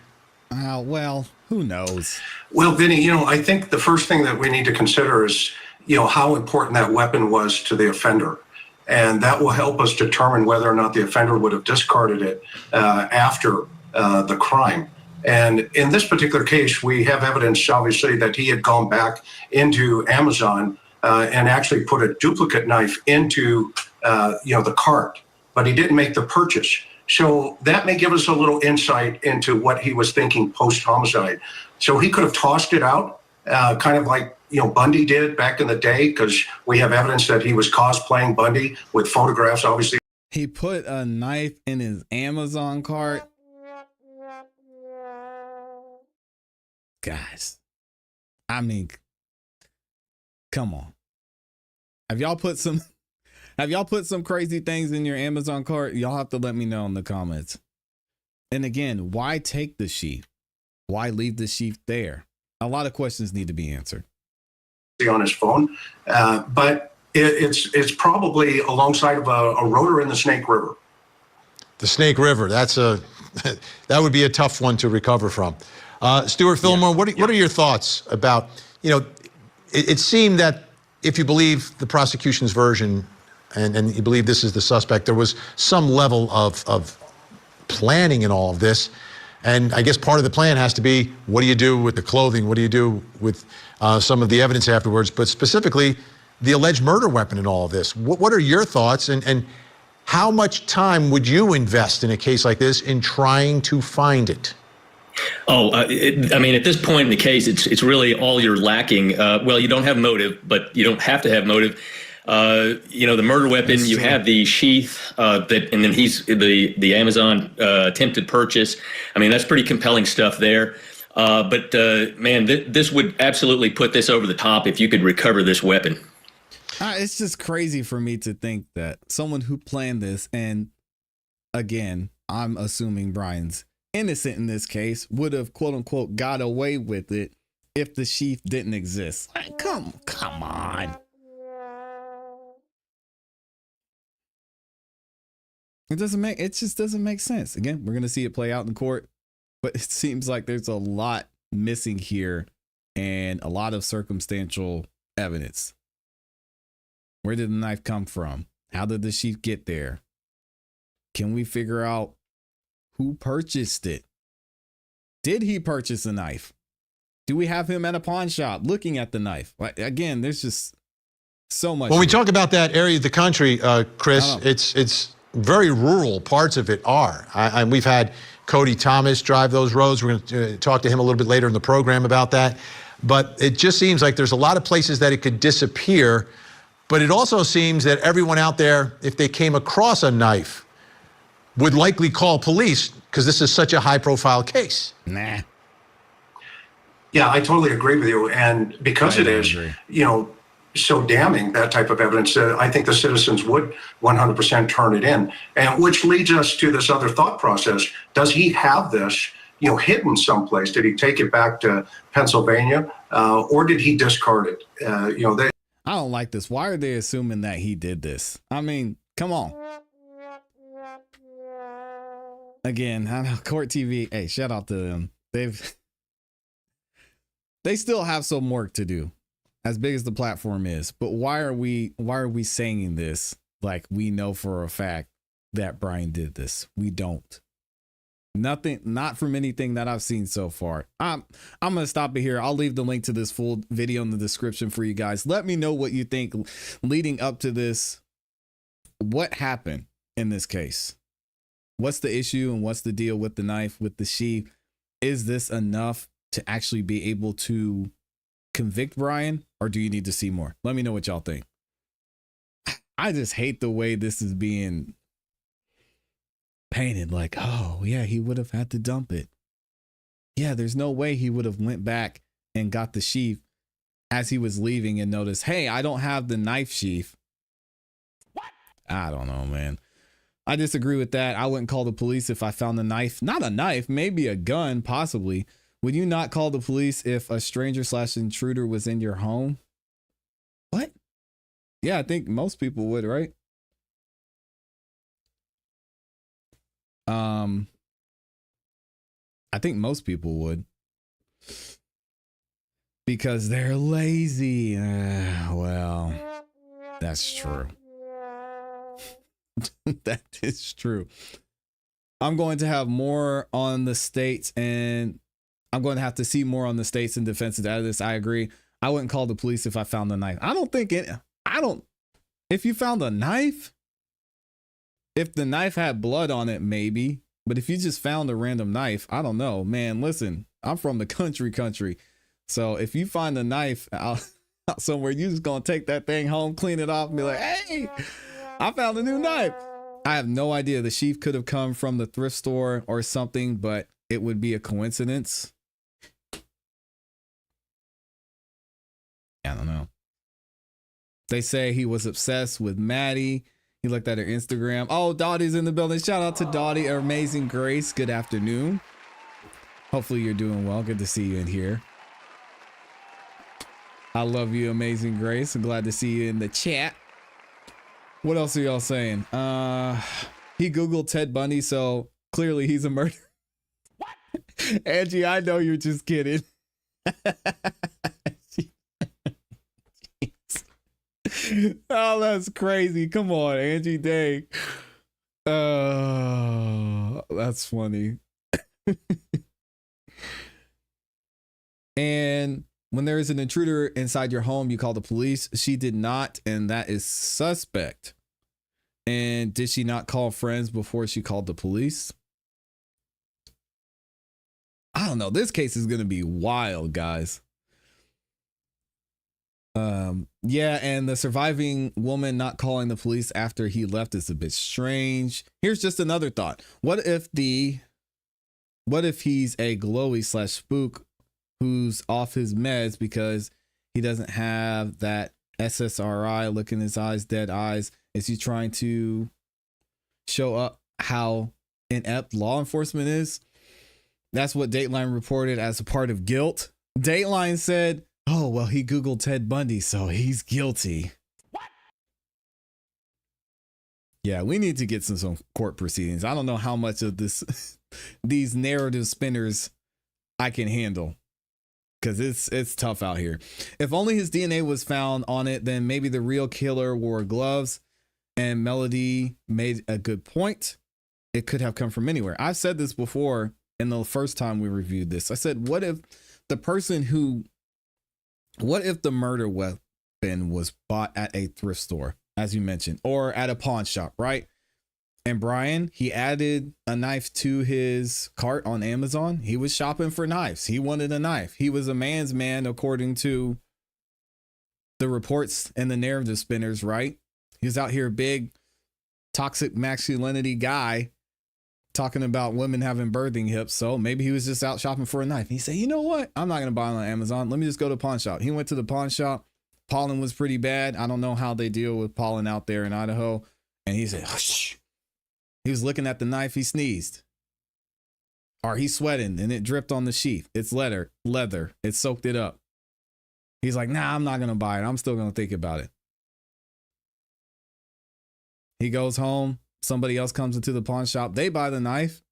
Speaker 1: Well, who knows?
Speaker 7: Well, Vinny, I think the first thing that we need to consider is, how important that weapon was to the offender. And that will help us determine whether or not the offender would have discarded it after the crime. And in this particular case, we have evidence, obviously, that he had gone back into Amazon and actually put a duplicate knife into, the cart, but he didn't make the purchase. So that may give us a little insight into what he was thinking post-homicide. So he could have tossed it out, kind of like, Bundy did back in the day, because we have evidence that he was cosplaying Bundy with photographs, obviously.
Speaker 1: He put a knife in his Amazon cart. Guys, I mean, come on. Have y'all put some crazy things in your Amazon cart? Y'all have to let me know in the comments. And again, why take the sheath? Why leave the sheath there? A lot of questions need to be answered.
Speaker 7: On his phone, but it's probably alongside of a rotor in the Snake River. The Snake River,
Speaker 3: that would be a tough one to recover from. Stuart Fillmore, what are your thoughts about, it seemed that if you believe the prosecution's version and you believe this is the suspect, there was some level of planning in all of this. And I guess part of the plan has to be, what do you do with the clothing? What do you do with some of the evidence afterwards? But specifically, the alleged murder weapon in all of this. What are your thoughts? And how much time would you invest in a case like this in trying to find it?
Speaker 8: I mean, at this point in the case, it's really all you're lacking. Well, you don't have motive, but you don't have to have motive. The murder weapon, you have the sheath, and then he's the Amazon attempted purchase. I mean, that's pretty compelling stuff there. But this would absolutely put this over the top if you could recover this weapon.
Speaker 1: It's just crazy for me to think that someone who planned this, and again, I'm assuming Bryan's innocent in this case, would have quote unquote got away with it if the sheath didn't exist. Like, come on. It just doesn't make sense. Again, we're going to see it play out in court, but it seems like there's a lot missing here and a lot of circumstantial evidence. Where did the knife come from? How did the sheath get there? Can we figure out who purchased it? Did he purchase a knife? Do we have him at a pawn shop looking at the knife? Like, again, there's just so much.
Speaker 3: When we talk about that area of the country, Chris, it's very rural. Parts of it are. And we've had Cody Thomas drive those roads. We're going to talk to him a little bit later in the program about that. But it just seems like there's a lot of places that it could disappear. But it also seems that everyone out there, if they came across a knife, would likely call police because this is such a high-profile case.
Speaker 1: Nah.
Speaker 7: Yeah, I totally agree with you. And because it is, so damning, that type of evidence, I think the citizens would 100% turn it in. And which leads us to this other thought process. Does he have this, hidden someplace? Did he take it back to Pennsylvania? Or did he discard it?
Speaker 1: I don't like this. Why are they assuming that he did this? I mean, come on. Again, I know Court TV. Hey, shout out to them. They still have some work to do, as big as the platform is. But why are we saying this like we know for a fact that Bryan did this? We don't. Nothing, not from anything that I've seen so far. I'm gonna stop it here. I'll leave the link to this full video in the description for you guys. Let me know what you think leading up to this. What happened in this case? What's the issue and what's the deal with the knife, with the sheath? Is this enough to actually be able to convict Bryan, or do you need to see more? Let me know what y'all think. I just hate the way this is being painted like, oh yeah, he would have had to dump it. Yeah, there's no way he would have went back and got the sheath as he was leaving and noticed, hey, I don't have the knife sheath. What? I don't know, man. I disagree with that. I wouldn't call the police if I found a knife. Not a knife, maybe a gun, possibly. Would you not call the police if a stranger / intruder was in your home? What? Yeah, I think most people would, right? I think most people would. Because they're lazy. Well, that's true. That is true. I'm going to have more on the states, and I'm going to have to see more on the states and defenses out of this. I agree. I wouldn't call the police if I found the knife. If you found a knife, if the knife had blood on it, maybe. But if you just found a random knife, I don't know, man. Listen, I'm from the country. So if you find a knife out somewhere, you just going to take that thing home, clean it off, and be like, hey, I found a new knife. I have no idea. The sheath could have come from the thrift store or something, but it would be a coincidence. I don't know. They say he was obsessed with Maddie. He looked at her Instagram. Oh, Dottie's in the building. Shout out to Dottie, Amazing Grace. Good afternoon. Hopefully you're doing well. Good to see you in here. I love you, Amazing Grace. I'm glad to see you in the chat. What else are y'all saying? He Googled Ted Bundy, so clearly he's a murderer. What? Angie, I know you're just kidding. Oh, that's crazy. Come on, Angie Day. That's funny. When there is an intruder inside your home, you call the police. She did not, and that is suspect. And did she not call friends before she called the police? I don't know. This case is going to be wild, guys. Yeah, and the surviving woman not calling the police after he left is a bit strange. Here's just another thought. What if he's a glowy / spook who's off his meds because he doesn't have that SSRI, look in his eyes, dead eyes? Is he trying to show up how inept law enforcement is? That's what Dateline reported as a part of guilt. Dateline said, oh, well, he Googled Ted Bundy, so he's guilty. What? Yeah, we need to get some court proceedings. I don't know how much of these narrative spinners I can handle, because it's tough out here. If only his DNA was found on it, then maybe the real killer wore gloves. And Melody made a good point. It could have come from anywhere. I've said this before in the first time we reviewed this. I said, what if the murder weapon was bought at a thrift store, as you mentioned, or at a pawn shop, right? And Bryan, he added a knife to his cart on Amazon. He was shopping for knives. He wanted a knife. He was a man's man, according to the reports and the narrative spinners, right? He was out here, big, toxic masculinity guy, talking about women having birthing hips. So maybe he was just out shopping for a knife. He said, you know what? I'm not going to buy it on Amazon. Let me just go to the pawn shop. He went to the pawn shop. Pollen was pretty bad. I don't know how they deal with pollen out there in Idaho. And he said, shh. He was looking at the knife. He sneezed. Or he's sweating and it dripped on the sheath. It's leather. It soaked it up. He's like, nah, I'm not going to buy it. I'm still going to think about it. He goes home. Somebody else comes into the pawn shop. They buy the knife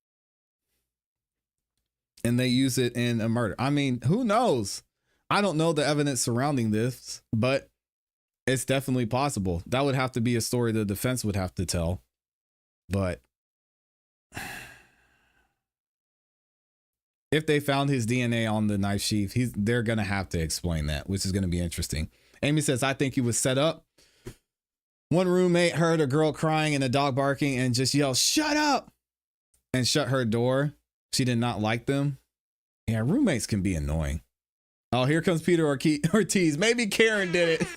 Speaker 1: and they use it in a murder. I mean, who knows? I don't know the evidence surrounding this, but it's definitely possible. That would have to be a story the defense would have to tell. But if they found his DNA on the knife sheath, they're going to have to explain that, which is going to be interesting. Amy says, I think he was set up. One roommate heard a girl crying and a dog barking and just yelled, shut up, and shut her door. She did not like them. Yeah, roommates can be annoying. Oh, here comes Peter Ortiz. Maybe Karen did it.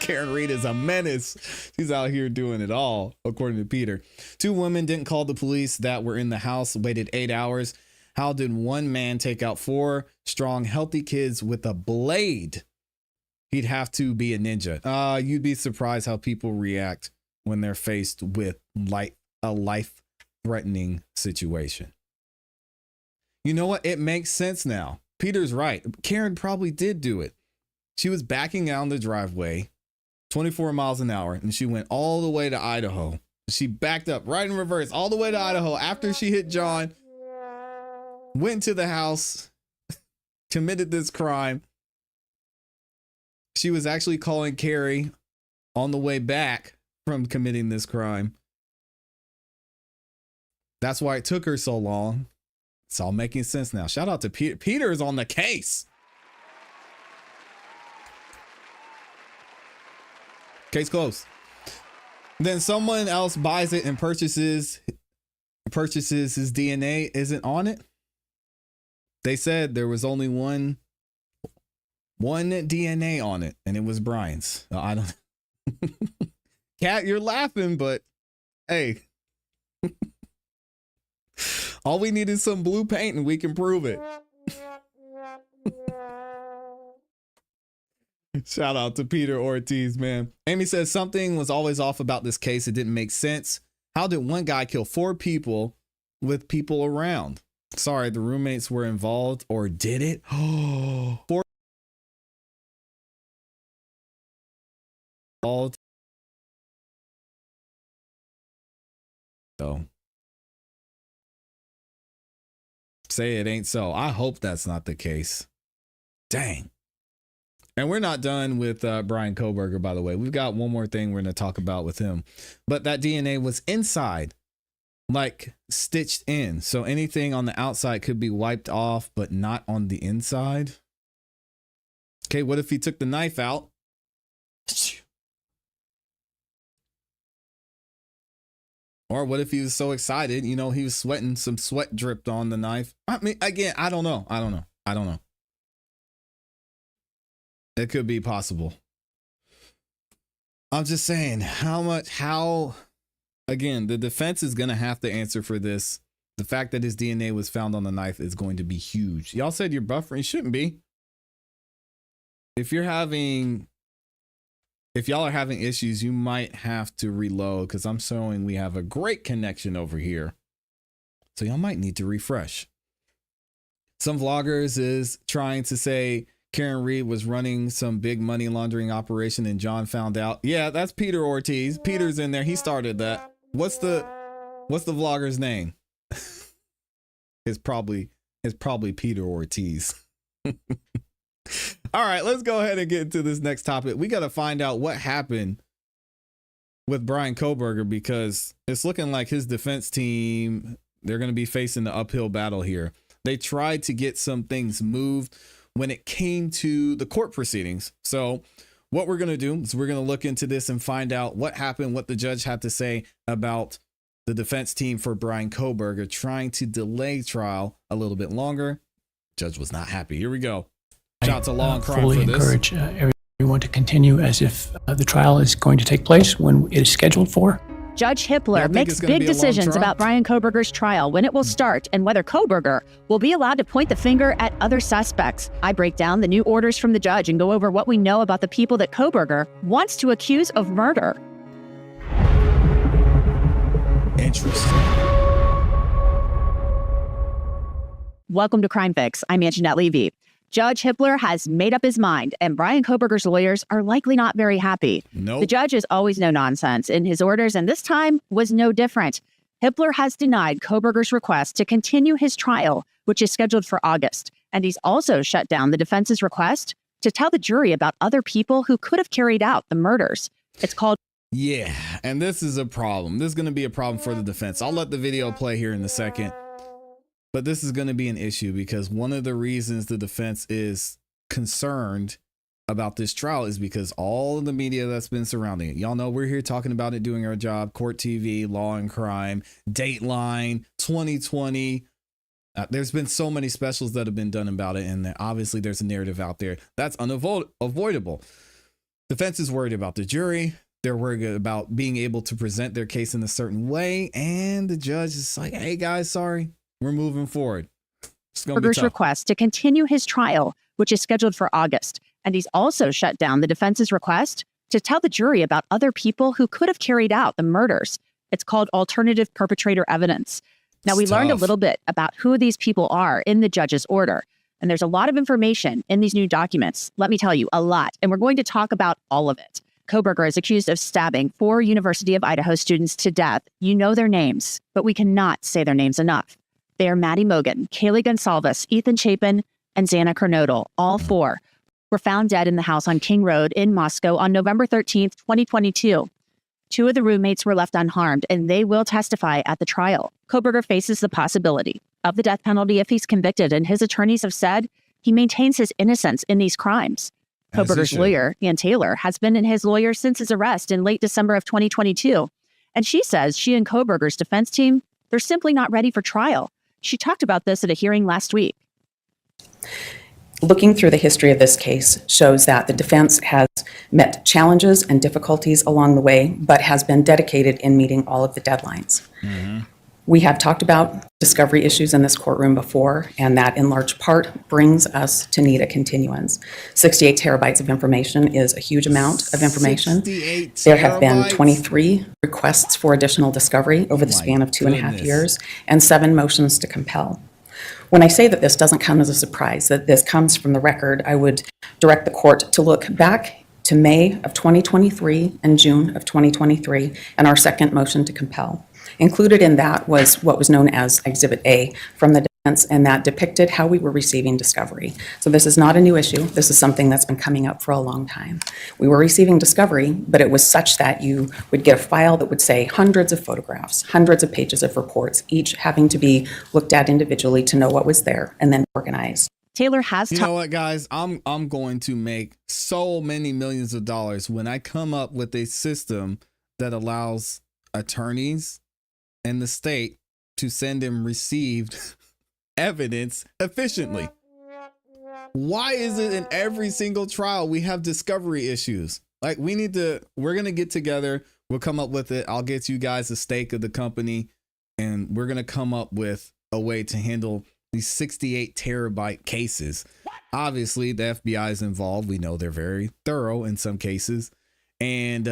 Speaker 1: Karen Reed is a menace. She's out here doing it all, according to Peter. 2 women didn't call the police that were in the house, waited 8 hours. How did one man take out 4 strong, healthy kids with a blade? He'd have to be a ninja. You'd be surprised how people react when they're faced with a life-threatening situation. You know what? It makes sense now. Peter's right. Karen probably did do it. She was backing down the driveway, 24 miles an hour, and she went all the way to Idaho. She backed up right in reverse all the way to Idaho after she hit John, went to the house, committed this crime. She was actually calling Carrie on the way back from committing this crime. That's why it took her so long. It's all making sense now. Shout out to Peter. Peter is on the case. Case closed. Then someone else buys it and purchases his DNA. Isn't on it. They said there was only one DNA on it, and it was Bryan's. I don't. Kat, you're laughing, but hey, all we need is some blue paint, and we can prove it. Shout out to Peter Ortiz, man. Amy says something was always off about this case. It didn't make sense. How did one guy kill 4 people with people around? Sorry, the roommates were involved, or did it? Oh, 4 so say it ain't so. I hope that's not the case. Dang. And we're not done with Bryan Kohburger, by the way. We've got one more thing we're going to talk about with him. But that DNA was inside, like stitched in. So anything on the outside could be wiped off, but not on the inside. Okay, what if he took the knife out? Or what if he was so excited, he was sweating, some sweat dripped on the knife. I mean, again, I don't know. It could be possible. I'm just saying, again, the defense is going to have to answer for this. The fact that his DNA was found on the knife is going to be huge. Y'all said you're buffering. Shouldn't be. If y'all are having issues, you might have to reload, because I'm showing we have a great connection over here. So y'all might need to refresh. Some vloggers is trying to say Karen Reed was running some big money laundering operation and John found out. Yeah, that's Peter Ortiz. Peter's in there. He started that. What's the vlogger's name? It's probably Peter Ortiz. All right, let's go ahead and get into this next topic. We got to find out what happened with Bryan Kohburger, because it's looking like his defense team, they're going to be facing the uphill battle here. They tried to get some things moved when it came to the court proceedings. So what we're going to do is we're going to look into this and find out what happened, what the judge had to say about the defense team for Bryan Kohburger trying to delay trial a little bit longer. Judge was not happy. Here we go. Shout out to Law and Crime
Speaker 9: fully
Speaker 1: for this.
Speaker 9: encourage everyone to continue as if the trial is going to take place when it is scheduled for.
Speaker 10: Judge Hippler makes big decisions about Bryan Kohberger's trial, when it will start, and whether Kohberger will be allowed to point the finger at other suspects. I break down the new orders from the judge and go over what we know about the people that Kohberger wants to accuse of murder.
Speaker 1: Interesting.
Speaker 10: Welcome to Crime Fix. I'm Anjanette Levy. Judge Hippler has made up his mind, and Bryan Kohberger's lawyers are likely not very happy.
Speaker 1: Nope.
Speaker 10: The judge is always no nonsense in his orders, and this time was no different. Hippler has denied Kohberger's request to continue his trial, which is scheduled for August, and he's also shut down the defense's request to tell the jury about other people who could have carried out the murders. It's called...
Speaker 1: Yeah, and this is a problem. This is going to be a problem for the defense. I'll let the video play here in a second. But this is going to be an issue, because one of the reasons the defense is concerned about this trial is because all of the media that's been surrounding it. Y'all know we're here talking about it, doing our job. Court TV, Law and Crime, Dateline, 2020. There's been so many specials that have been done about it. And obviously there's a narrative out there that's unavoidable. Defense is worried about the jury. They're worried about being able to present their case in a certain way. And the judge is like, hey guys, sorry. We're moving forward.
Speaker 10: Kohberger's request to continue his trial, which is scheduled for August. And he's also shut down the defense's request to tell the jury about other people who could have carried out the murders. It's called alternative perpetrator evidence. Now, we learned a little bit about who these people are in the judge's order. And there's a lot of information in these new documents. Let me tell you, a lot. And we're going to talk about all of it. Kohberger is accused of stabbing 4 University of Idaho students to death. You know their names, but we cannot say their names enough. They are Maddie Mogen, Kaylee Gonsalves, Ethan Chapin, and Xana Kernodle. All 4 were found dead in the house on King Road in Moscow on November 13th, 2022. 2 of the roommates were left unharmed, and they will testify at the trial. Kohberger faces the possibility of the death penalty if he's convicted, and his attorneys have said he maintains his innocence in these crimes. Kohberger's lawyer, Ann Taylor, has been his lawyer since his arrest in late December of 2022. And she says she and Kohberger's defense team, they're simply not ready for trial. She talked about this at a hearing last week.
Speaker 11: Looking through the history of this case shows that the defense has met challenges and difficulties along the way, but has been dedicated in meeting all of the deadlines. Mm-hmm. We have talked about discovery issues in this courtroom before, and that in large part brings us to need a continuance. 68 terabytes of information is a huge amount of information. There have been 23 requests for additional discovery over the span of 2.5 years, and 7 motions to compel. When I say that this doesn't come as a surprise, that this comes from the record, I would direct the court to look back to May of 2023 and June of 2023, and our second motion to compel. Included in that was what was known as Exhibit A from the defense, and that depicted how we were receiving discovery. So this is not a new issue. This is something that's been coming up for a long time. We were receiving discovery, but it was such that you would get a file that would say hundreds of photographs, hundreds of pages of reports, each having to be looked at individually to know what was there and then organized.
Speaker 10: Taylor has
Speaker 1: You know what, guys? I'm going to make so many millions of dollars when I come up with a system that allows attorneys and the state to send and receive evidence efficiently. Why is it in every single trial we have discovery issues? Like, we're going to get together. We'll come up with it. I'll get you guys a stake of the company, and we're going to come up with a way to handle these 68 terabyte cases. Obviously, the FBI is involved. We know they're very thorough in some cases. And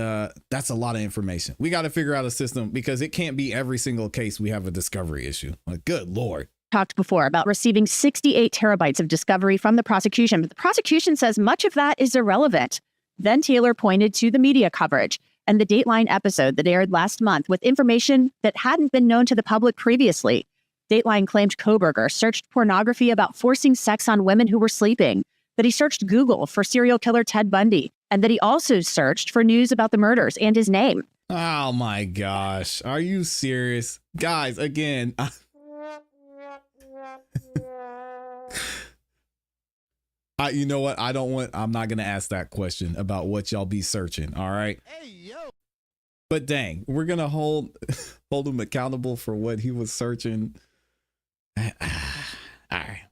Speaker 1: that's a lot of information. We got to figure out a system, because it can't be every single case we have a discovery issue. Like, good Lord.
Speaker 10: Talked before about receiving 68 terabytes of discovery from the prosecution, but the prosecution says much of that is irrelevant. Then Taylor pointed to the media coverage and the Dateline episode that aired last month with information that hadn't been known to the public previously. Dateline claimed Kohberger searched pornography about forcing sex on women who were sleeping, that he searched Google for serial killer Ted Bundy, and that he also searched for news about the murders and his name.
Speaker 1: Oh my gosh. Are you serious? Guys, again. You know what? I'm not going to ask that question about what y'all be searching. All right. Hey, yo. But dang, we're going to hold him accountable for what he was searching. All right.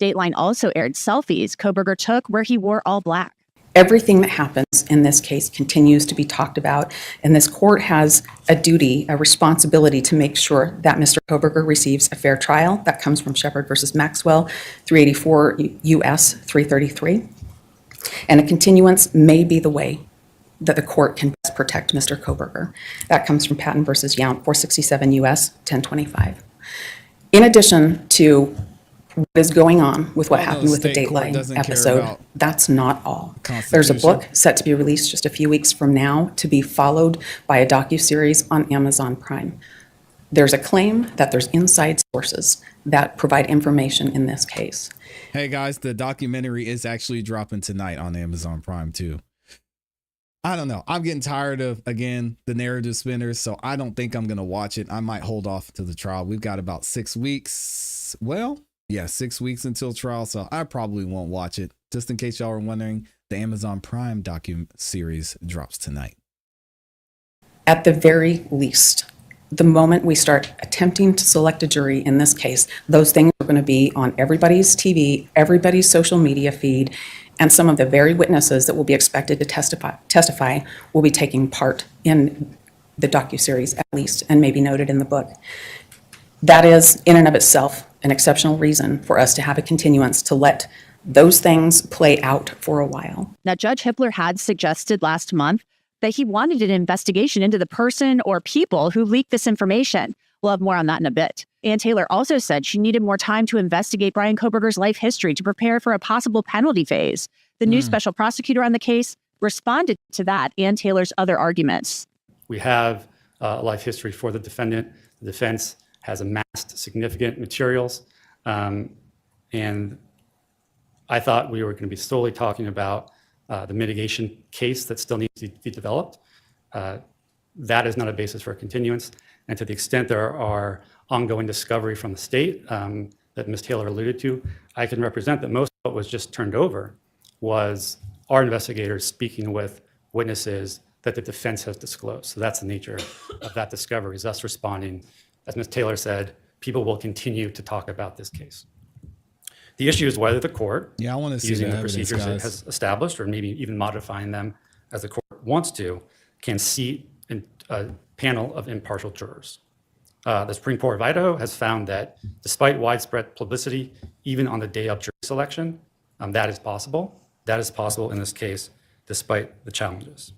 Speaker 10: Dateline also aired selfies Kohberger took where he wore all black.
Speaker 11: Everything that happens in this case continues to be talked about, and this court has a duty, a responsibility to make sure that Mr. Kohberger receives a fair trial. That comes from Shepard versus Maxwell, 384 U.S. 333. And a continuance may be the way that the court can best protect Mr. Kohberger. That comes from Patton versus Yount, 467 U.S. 1025. In addition to what is going on with what happened with the Dateline episode, that's not all. There's a book set to be released just a few weeks from now, to be followed by a docuseries on Amazon Prime. There's a claim that there's inside sources that provide information in this case.
Speaker 1: Hey guys, the documentary is actually dropping tonight on Amazon Prime too. I don't know. I'm getting tired of, again, the narrative spinners, so I don't think I'm going to watch it. I might hold off to the trial. We've got about 6 weeks. Well, yeah, 6 weeks until trial, so I probably won't watch it. Just in case y'all are wondering, the Amazon Prime docu-series drops tonight.
Speaker 11: At the very least, the moment we start attempting to select a jury in this case, those things are going to be on everybody's TV, everybody's social media feed, and some of the very witnesses that will be expected to testify will be taking part in the docuseries, at least, and maybe noted in the book. That is, in and of itself, an exceptional reason for us to have a continuance to let those things play out for a while.
Speaker 10: Now, Judge Hippler had suggested last month that he wanted an investigation into the person or people who leaked this information. We'll have more on that in a bit. Ann Taylor also said she needed more time to investigate Bryan Kohburger's life history to prepare for a possible penalty phase. The new special prosecutor on the case responded to that and Taylor's other arguments.
Speaker 12: We have a life history for the defendant. The defense has amassed significant materials. And I thought we were going to be solely talking about the mitigation case that still needs to be developed. That is not a basis for a continuance. And to the extent there are ongoing discovery from the state that Ms. Taylor alluded to, I can represent that most of what was just turned over was our investigators speaking with witnesses that the defense has disclosed. So that's the nature of that discovery, is us responding. As Ms. Taylor said, people will continue to talk about this case. The issue is whether the court, using the procedures it has established, or maybe even modifying them as the court wants to, can seat a panel of impartial jurors. The Supreme Court of Idaho has found that despite widespread publicity, even on the day of jury selection, that is possible. That is possible in this case, despite the challenges.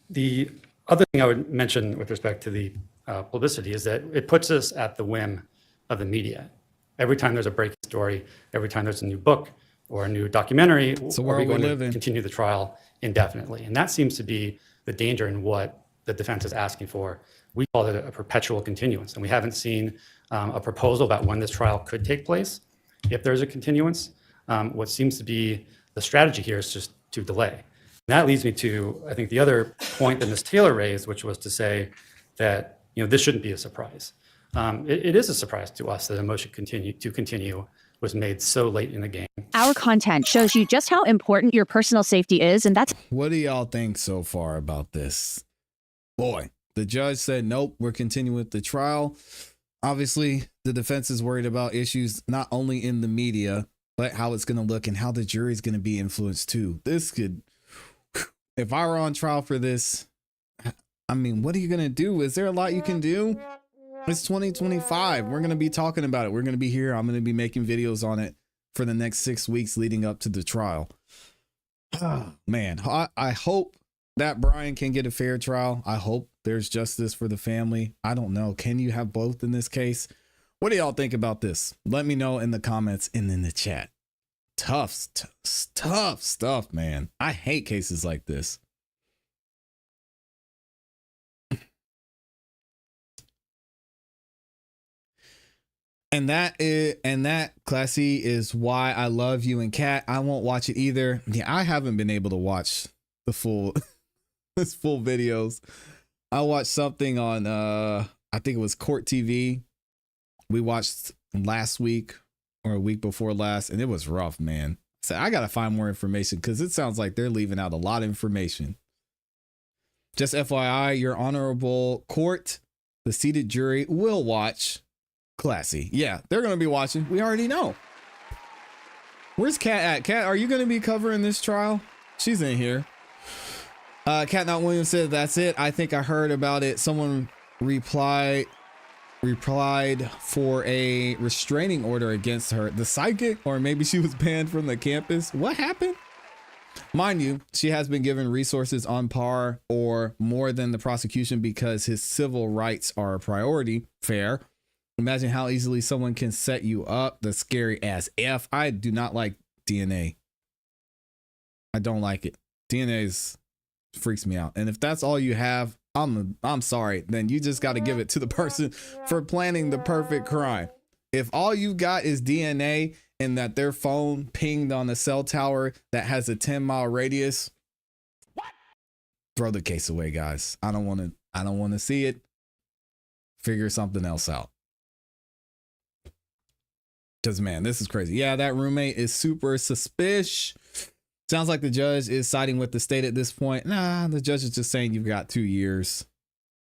Speaker 12: The other thing I would mention with respect to the publicity is that it puts us at the whim of the media. Every time there's a breaking story, every time there's a new book or a new documentary, are we going to continue the trial indefinitely? And that seems to be the danger in what the defense is asking for. We call it a perpetual continuance, and we haven't seen a proposal about when this trial could take place. If there's a continuance, what seems to be the strategy here is just to delay. And that leads me to, I think, the other point that Ms. Taylor raised, which was to say that this shouldn't be a surprise. it is a surprise to us that a motion to continue was made so late in the game.
Speaker 10: Our content shows you just how important your personal safety is, and that's...
Speaker 1: What do y'all think so far about this? Boy, the judge said, nope, we're continuing with the trial. Obviously, the defense is worried about issues not only in the media, but how it's going to look and how the jury is going to be influenced too. This could, if I were on trial for this, I mean, what are you going to do? Is there a lot you can do? It's 2025. We're going to be talking about it. We're going to be here. I'm going to be making videos on it for the next 6 weeks leading up to the trial. Man, I hope that Bryan can get a fair trial. I hope there's justice for the family. I don't know. Can you have both in this case? What do y'all think about this? Let me know in the comments and in the chat. Tough stuff, man. I hate cases like this. And that ClassE is why I love you and Kat. I won't watch it either. Yeah, I haven't been able to watch the full full videos. I watched something on I think it was Court TV. We watched last week or a week before last, and it was rough, man. So I gotta find more information because it sounds like they're leaving out a lot of information. Just FYI, your honorable court, the seated jury will watch ClassE. Yeah, they're going to be watching. We already know. Where's Kat at? Kat, are you going to be covering this trial? She's in here. Kat Not Williams said, that's it. I think I heard about it. Someone replied for a restraining order against her. The psychic? Or maybe she was banned from the campus. What happened? Mind you, she has been given resources on par or more than the prosecution because his civil rights are a priority. Fair. Imagine how easily someone can set you up. The scary ass F. I do not like DNA. I don't like it. DNA freaks me out. And if that's all you have, I'm sorry. Then you just got to give it to the person for planning the perfect crime. If all you got is DNA and that their phone pinged on a cell tower that has a 10-mile radius, what? Throw the case away, guys. I don't want to see it. Figure something else out. Because, man, this is crazy. Yeah, that roommate is super suspicious. Sounds like the judge is siding with the state at this point. Nah, the judge is just saying you've got 2 years.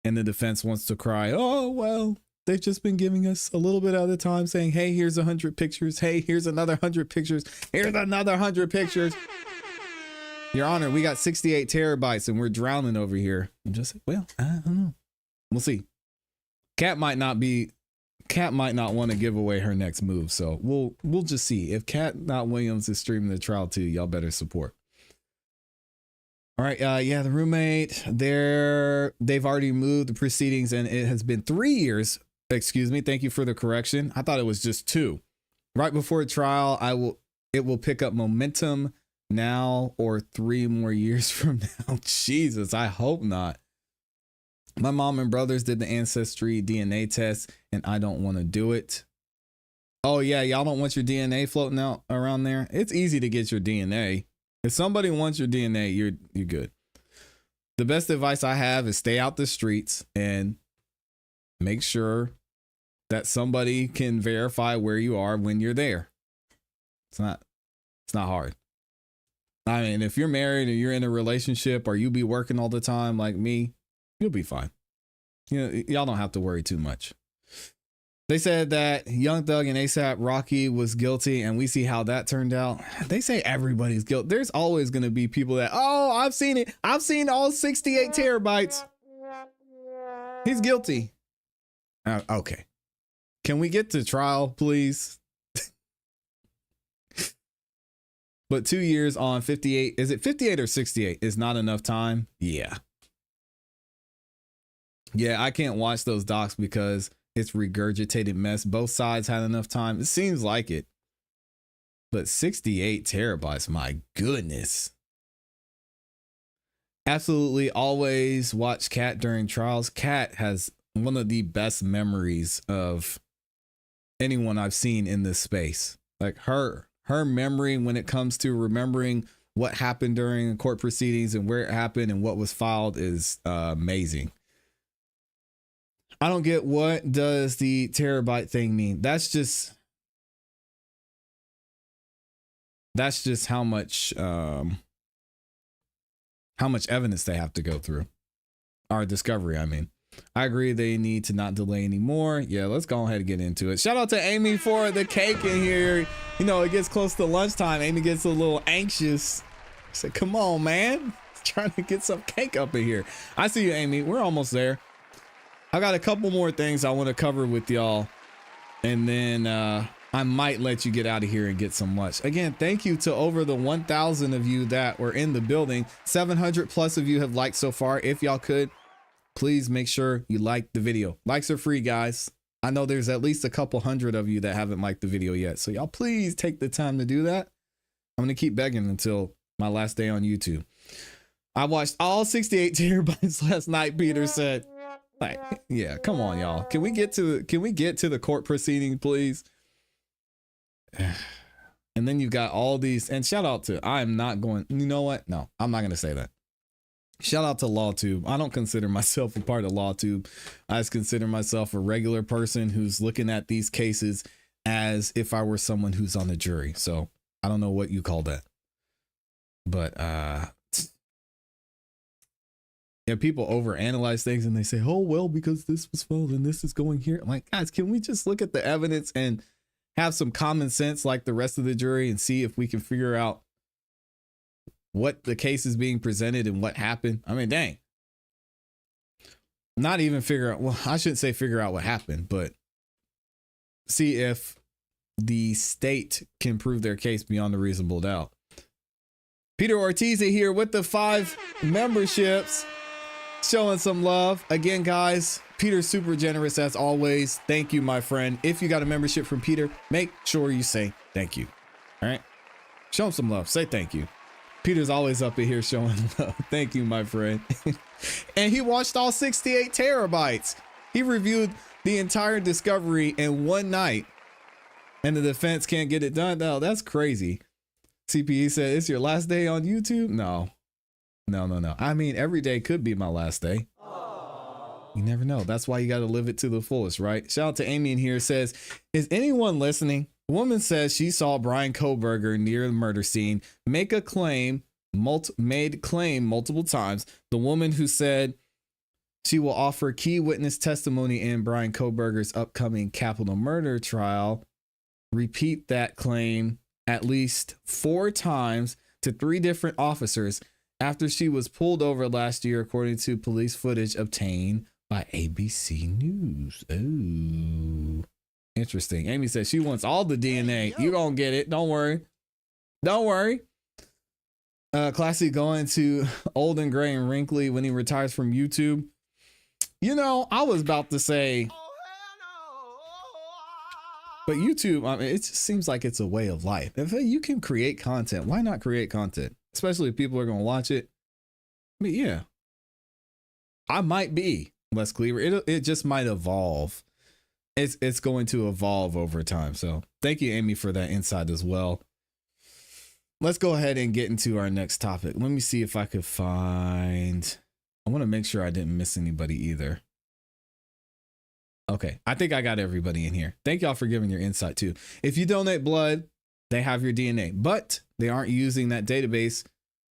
Speaker 1: And the defense wants to cry, oh, well, they've just been giving us a little bit at a time saying, hey, here's 100 pictures. Hey, here's another 100 pictures. Here's another 100 pictures. Your Honor, we got 68 terabytes and we're drowning over here. I'm just, well, I don't know. We'll see. Kat might not want to give away her next move, so we'll just see. If Kat Not Williams is streaming the trial too, y'all better support. All right, yeah, the roommate, they've already moved the proceedings, and it has been 3 years. Excuse me, thank you for the correction. I thought it was just 2. Right before trial, it will pick up momentum now or 3 more years from now. Jesus, I hope not. My mom and brothers did the ancestry DNA test, and I don't want to do it. Oh, yeah, y'all don't want your DNA floating out around there? It's easy to get your DNA. If somebody wants your DNA, you're good. The best advice I have is stay out the streets and make sure that somebody can verify where you are when you're there. It's not hard. I mean, if you're married or you're in a relationship or you be working all the time like me, you'll be fine. You know, y'all don't have to worry too much. They said that Young Thug and ASAP Rocky was guilty, and we see how that turned out. They say everybody's guilty. There's always going to be people that, oh, I've seen it. I've seen all 68 terabytes. He's guilty. Okay. Can we get to trial, please? But 2 years on 58, is it 58 or 68 is not enough time? Yeah. Yeah, I can't watch those docs because it's regurgitated mess. Both sides had enough time. It seems like it. But 68 terabytes, my goodness. Absolutely always watch Kat during trials. Kat has one of the best memories of anyone I've seen in this space. Like her memory when it comes to remembering what happened during court proceedings and where it happened and what was filed is amazing. I don't get, what does the terabyte thing mean? That's just how much evidence they have to go through. Our discovery, I mean. I agree they need to not delay anymore. Yeah, let's go ahead and get into it. Shout out to Amy for the cake in here. You know, it gets close to lunchtime. Amy gets a little anxious. I said, come on, man. Trying to get some cake up in here. I see you, Amy. We're almost there. I got a couple more things I want to cover with y'all. And then I might let you get out of here and get some lunch. Again, thank you to over the 1,000 of you that were in the building. 700 plus of you have liked so far. If y'all could, please make sure you like the video. Likes are free, guys. I know there's at least a couple hundred of you that haven't liked the video yet. So y'all please take the time to do that. I'm going to keep begging until my last day on YouTube. I watched all 68 terabytes last night, Peter said. Like, yeah, come on, y'all. Can we get to the court proceeding, please? And then you've got all these, and shout out to, I'm not going, you know what? No, I'm not going to say that. Shout out to LawTube. I don't consider myself a part of LawTube. I just consider myself a regular person who's looking at these cases as if I were someone who's on the jury. So I don't know what you call that. But yeah, people overanalyze things and they say, oh, well, because this was filmed and this is going here. I'm like, guys, can we just look at the evidence and have some common sense like the rest of the jury and see if we can figure out what the case is being presented and what happened? I mean, dang. Not even figure out, well, I shouldn't say figure out what happened, but see if the state can prove their case beyond a reasonable doubt. Peter Ortiz here with the 5 memberships, showing some love. Again, guys, Peter's super generous as always. Thank you, my friend. If you got a membership from Peter, make sure you say thank you. All right. Show him some love. Say thank you. Peter's always up in here showing love. Thank you, my friend. And he watched all 68 terabytes. He reviewed the entire discovery in one night. And the defense can't get it done. No, that's crazy. CPE said, it's your last day on YouTube? No. I mean, every day could be my last day. You never know. That's why you got to live it to the fullest, right? Shout out to Amy in here. Says, is anyone listening? The woman says she saw Bryan Kohburger near the murder scene, made claim multiple times. The woman who said she will offer key witness testimony in Bryan Kohberger's upcoming capital murder trial, repeat that claim at least 4 times to 3 different officers after she was pulled over last year, according to police footage obtained by ABC News. Oh, interesting. Amy says she wants all the DNA. You gonna get it. Don't worry. ClassE going to old and gray and wrinkly when he retires from YouTube. You know, I was about to say, but YouTube, I mean, it just seems like it's a way of life. If you can create content, why not create content? Especially if people are going to watch it. I mean, yeah, I might be less cleaver. It just might evolve. It's going to evolve over time. So thank you, Amy, for that insight as well. Let's go ahead and get into our next topic. Let me see if I could find, I want to make sure I didn't miss anybody either. Okay, I think I got everybody in here. Thank y'all for giving your insight too. If you donate blood, they have your DNA, but they aren't using that database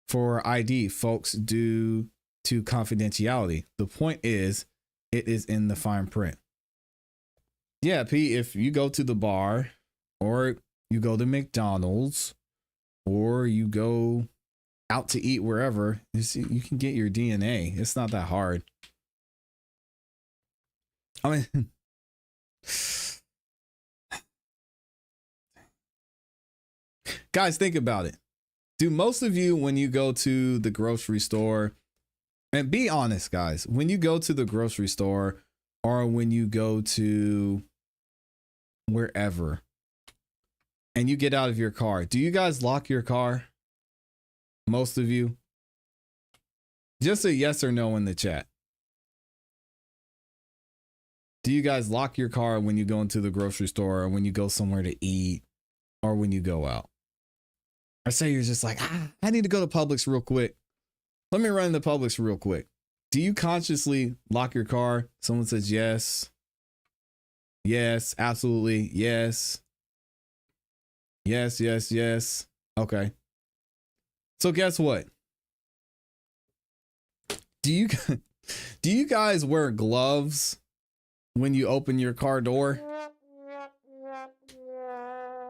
Speaker 1: for ID, folks, due to confidentiality. The point is, it is in the fine print. Yeah, P, if you go to the bar or you go to McDonald's or you go out to eat wherever, you can get your DNA. It's not that hard. I mean, guys, think about it. Do most of you, when you go to the grocery store, and be honest, guys, when you go to the grocery store or when you go to wherever and you get out of your car, do you guys lock your car? Most of you? Just a yes or no in the chat. Do you guys lock your car when you go into the grocery store or when you go somewhere to eat or when you go out? Or say you're just like, I need to go to Publix real quick. Let me run to Publix real quick. Do you consciously lock your car? Someone says yes. Yes, absolutely. Yes. Yes, yes, yes. Okay. So guess what? Do you guys wear gloves when you open your car door?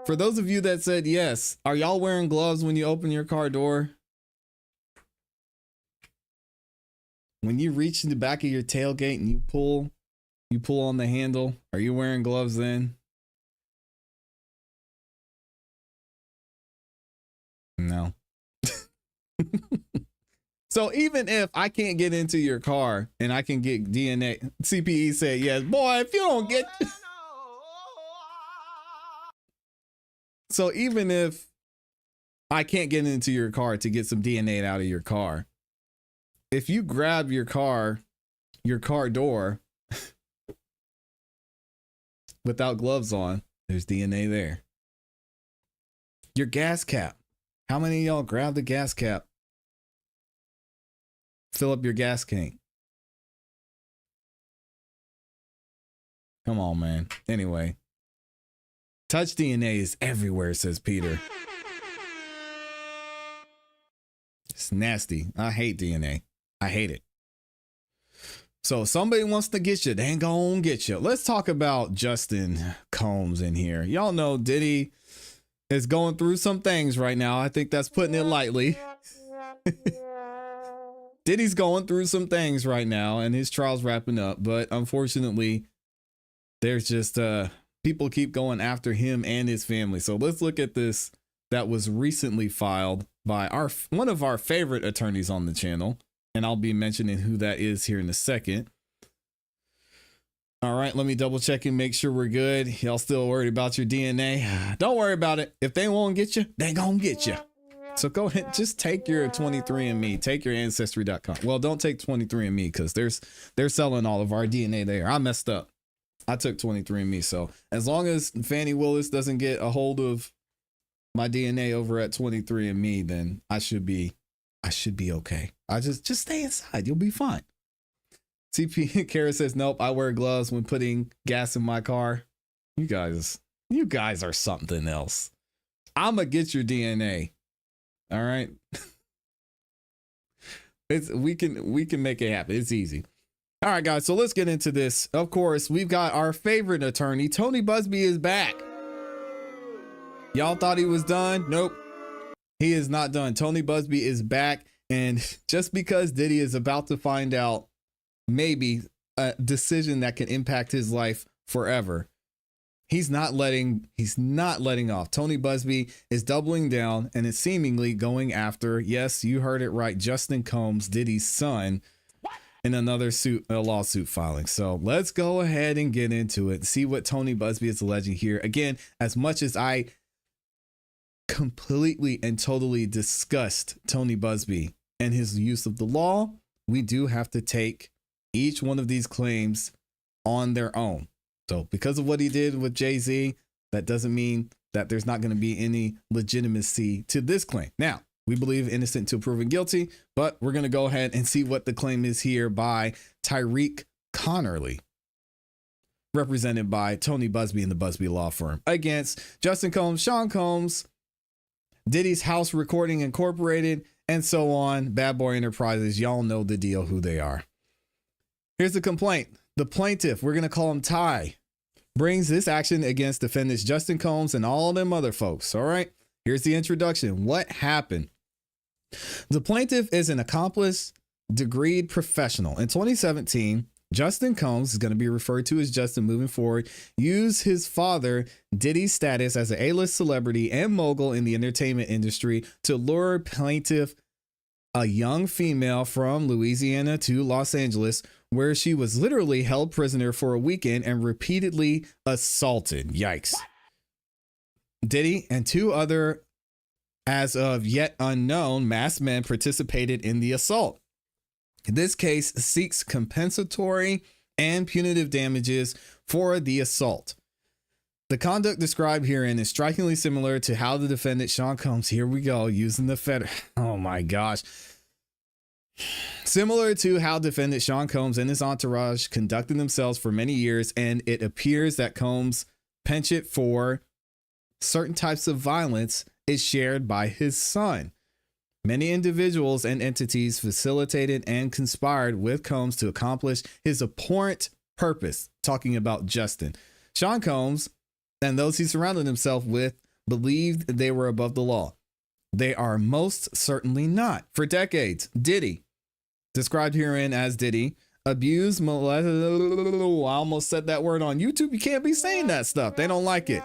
Speaker 1: For those of you that said yes, are y'all wearing gloves when you open your car door? When you reach in the back of your tailgate and you pull on the handle, are you wearing gloves then? No. So even if I can't get into your car and I can get DNA, CPE said yes. Boy, if you don't get... So even if I can't get into your car to get some DNA out of your car, if you grab your car door without gloves on, there's DNA there. Your gas cap. How many of y'all grab the gas cap? Fill up your gas tank. Come on, man. Anyway. Touch DNA is everywhere, says Peter. It's nasty. I hate DNA. I hate it. So if somebody wants to get you, they ain't gonna get you. Let's talk about Justin Combs in here. Y'all know Diddy is going through some things right now. I think that's putting it lightly. Diddy's going through some things right now and his trial's wrapping up. But unfortunately, there's just people keep going after him and his family. So let's look at this that was recently filed by one of our favorite attorneys on the channel. And I'll be mentioning who that is here in a second. All right, let me double check and make sure we're good. Y'all still worried about your DNA? Don't worry about it. If they won't get you, they gonna get you. So go ahead, just take your 23andMe, take your Ancestry.com. Well, don't take 23andMe because they're selling all of our DNA there. I messed up. I took 23andMe. So as long as Fannie Willis doesn't get a hold of my DNA over at 23andMe, then I should be okay. I just stay inside. You'll be fine. CP Kara says, nope, I wear gloves when putting gas in my car. You guys are something else. I'm gonna get your DNA. All right. We can make it happen. It's easy. All right, guys. So let's get into this. Of course, we've got our favorite attorney. Tony Buzbee is back. Y'all thought he was done? Nope. He is not done. Tony Buzbee is back. And just because Diddy is about to find out maybe a decision that can impact his life forever, he's not letting off. Tony Buzbee is doubling down and is seemingly going after, yes, you heard it right, Justin Combs, Diddy's son, in another lawsuit filing. So let's go ahead and get into it. See what Tony Buzbee is alleging here. Again, as much as I completely and totally disgust Tony Buzbee and his use of the law, we do have to take each one of these claims on their own. So because of what he did with Jay-Z, that doesn't mean that there's not going to be any legitimacy to this claim. Now, we believe innocent until proven guilty, but we're going to go ahead and see what the claim is here by Tyreek Connerly, represented by Tony Buzbee and the Buzbee Law Firm, against Justin Combs, Sean Combs, Diddy's House Recording Incorporated, and so on. Bad Boy Enterprises. Y'all know the deal, who they are. Here's the complaint. The plaintiff, we're going to call him Ty, brings this action against defendants Justin Combs and all them other folks. All right. Here's the introduction. What happened? The plaintiff is an accomplished, degreed professional. In 2017, Justin Combs is going to be referred to as Justin moving forward, used his father, Diddy's status as an A-list celebrity and mogul in the entertainment industry to lure plaintiff, a young female from Louisiana, to Los Angeles, where she was literally held prisoner for a weekend and repeatedly assaulted. Yikes. Diddy and two other, as of yet unknown, masked men participated in the assault. This case seeks compensatory and punitive damages for the assault. The conduct described herein is strikingly similar to how the defendant Sean Combs, here we go, using the federal. Oh my gosh. Similar to how defendant Sean Combs and his entourage conducted themselves for many years, and it appears that Combs' penchant for certain types of violence is shared by his son. Many individuals and entities facilitated and conspired with Combs to accomplish his abhorrent purpose, talking about Justin. Sean Combs and those he surrounded himself with believed they were above the law. They are most certainly not. For decades, Diddy, described herein as Diddy, abused, molested, I almost said that word on YouTube. You can't be saying that stuff. They don't like it.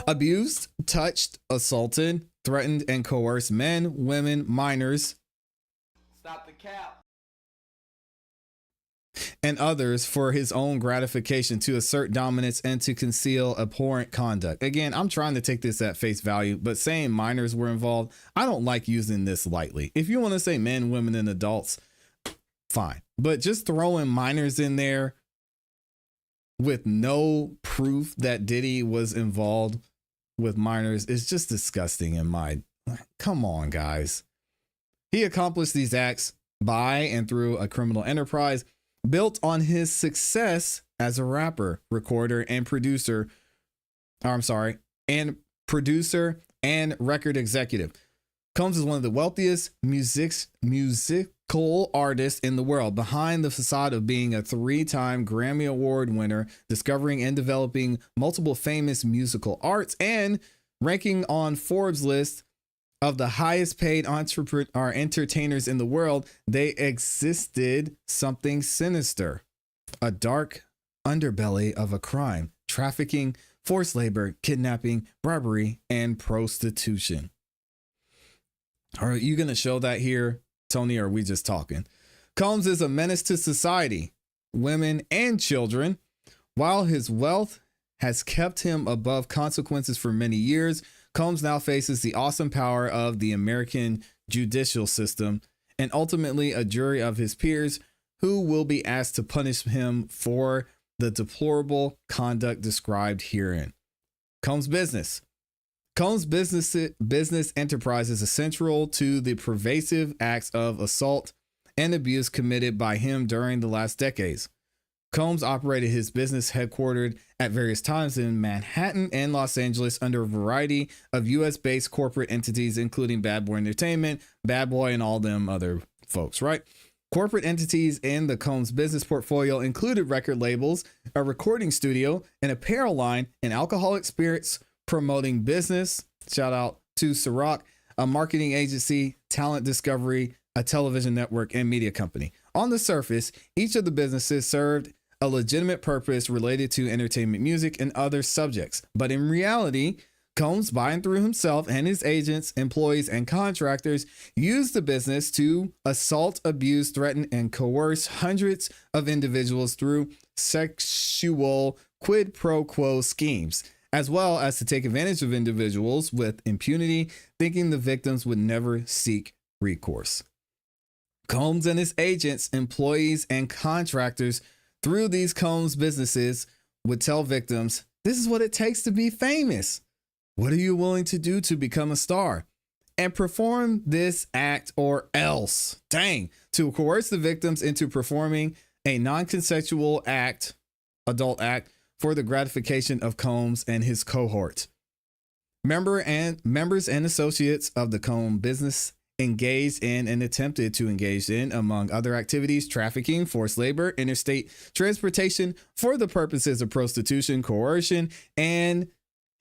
Speaker 1: Abused, touched, assaulted, threatened, and coerced men, women, minors.
Speaker 13: Stop the cap.
Speaker 1: And others for his own gratification, to assert dominance and to conceal abhorrent conduct. Again, I'm trying to take this at face value, but saying minors were involved, I don't like using this lightly. If you want to say men, women, and adults, fine. But just throwing minors in there with no proof that Diddy was involved with minors is just disgusting in my... Come on, guys. He accomplished these acts by and through a criminal enterprise built on his success as a rapper, recorder, and producer. And record executive. Combs is one of the wealthiest musical artists in the world, behind the facade of being a 3-time Grammy Award winner, discovering and developing multiple famous musical arts, and ranking on Forbes' list of the highest paid entertainers in the world. They existed something sinister, a dark underbelly of a crime, trafficking, forced labor, kidnapping, bribery, and prostitution. Are you going to show that here, Tony, or are we just talking? Combs is a menace to society, women, and children. While his wealth has kept him above consequences for many years, Combs now faces the awesome power of the American judicial system and ultimately a jury of his peers who will be asked to punish him for the deplorable conduct described herein. Combs' business enterprise is essential to the pervasive acts of assault and abuse committed by him during the last decades. Combs operated his business headquartered at various times in Manhattan and Los Angeles under a variety of U.S.-based corporate entities, including Bad Boy Entertainment, Bad Boy, and all them other folks, right? Corporate entities in the Combs business portfolio included record labels, a recording studio, an apparel line, and alcoholic spirits promoting business. Shout out to Ciroc, a marketing agency, talent discovery, a television network, and media company. On the surface, each of the businesses served a legitimate purpose related to entertainment, music, and other subjects. But in reality, Combs, by and through himself and his agents, employees, and contractors, used the business to assault, abuse, threaten, and coerce hundreds of individuals through sexual quid pro quo schemes, as well as to take advantage of individuals with impunity, thinking the victims would never seek recourse. Combs and his agents, employees, and contractors through these Combs businesses would tell victims, this is what it takes to be famous. What are you willing to do to become a star? And perform this act or else. Dang. To coerce the victims into performing a non-consensual act, adult act, for the gratification of Combs and his cohort. Members and associates of the Combs business engaged in and attempted to engage in, among other activities, trafficking, forced labor, interstate transportation for the purposes of prostitution, coercion, and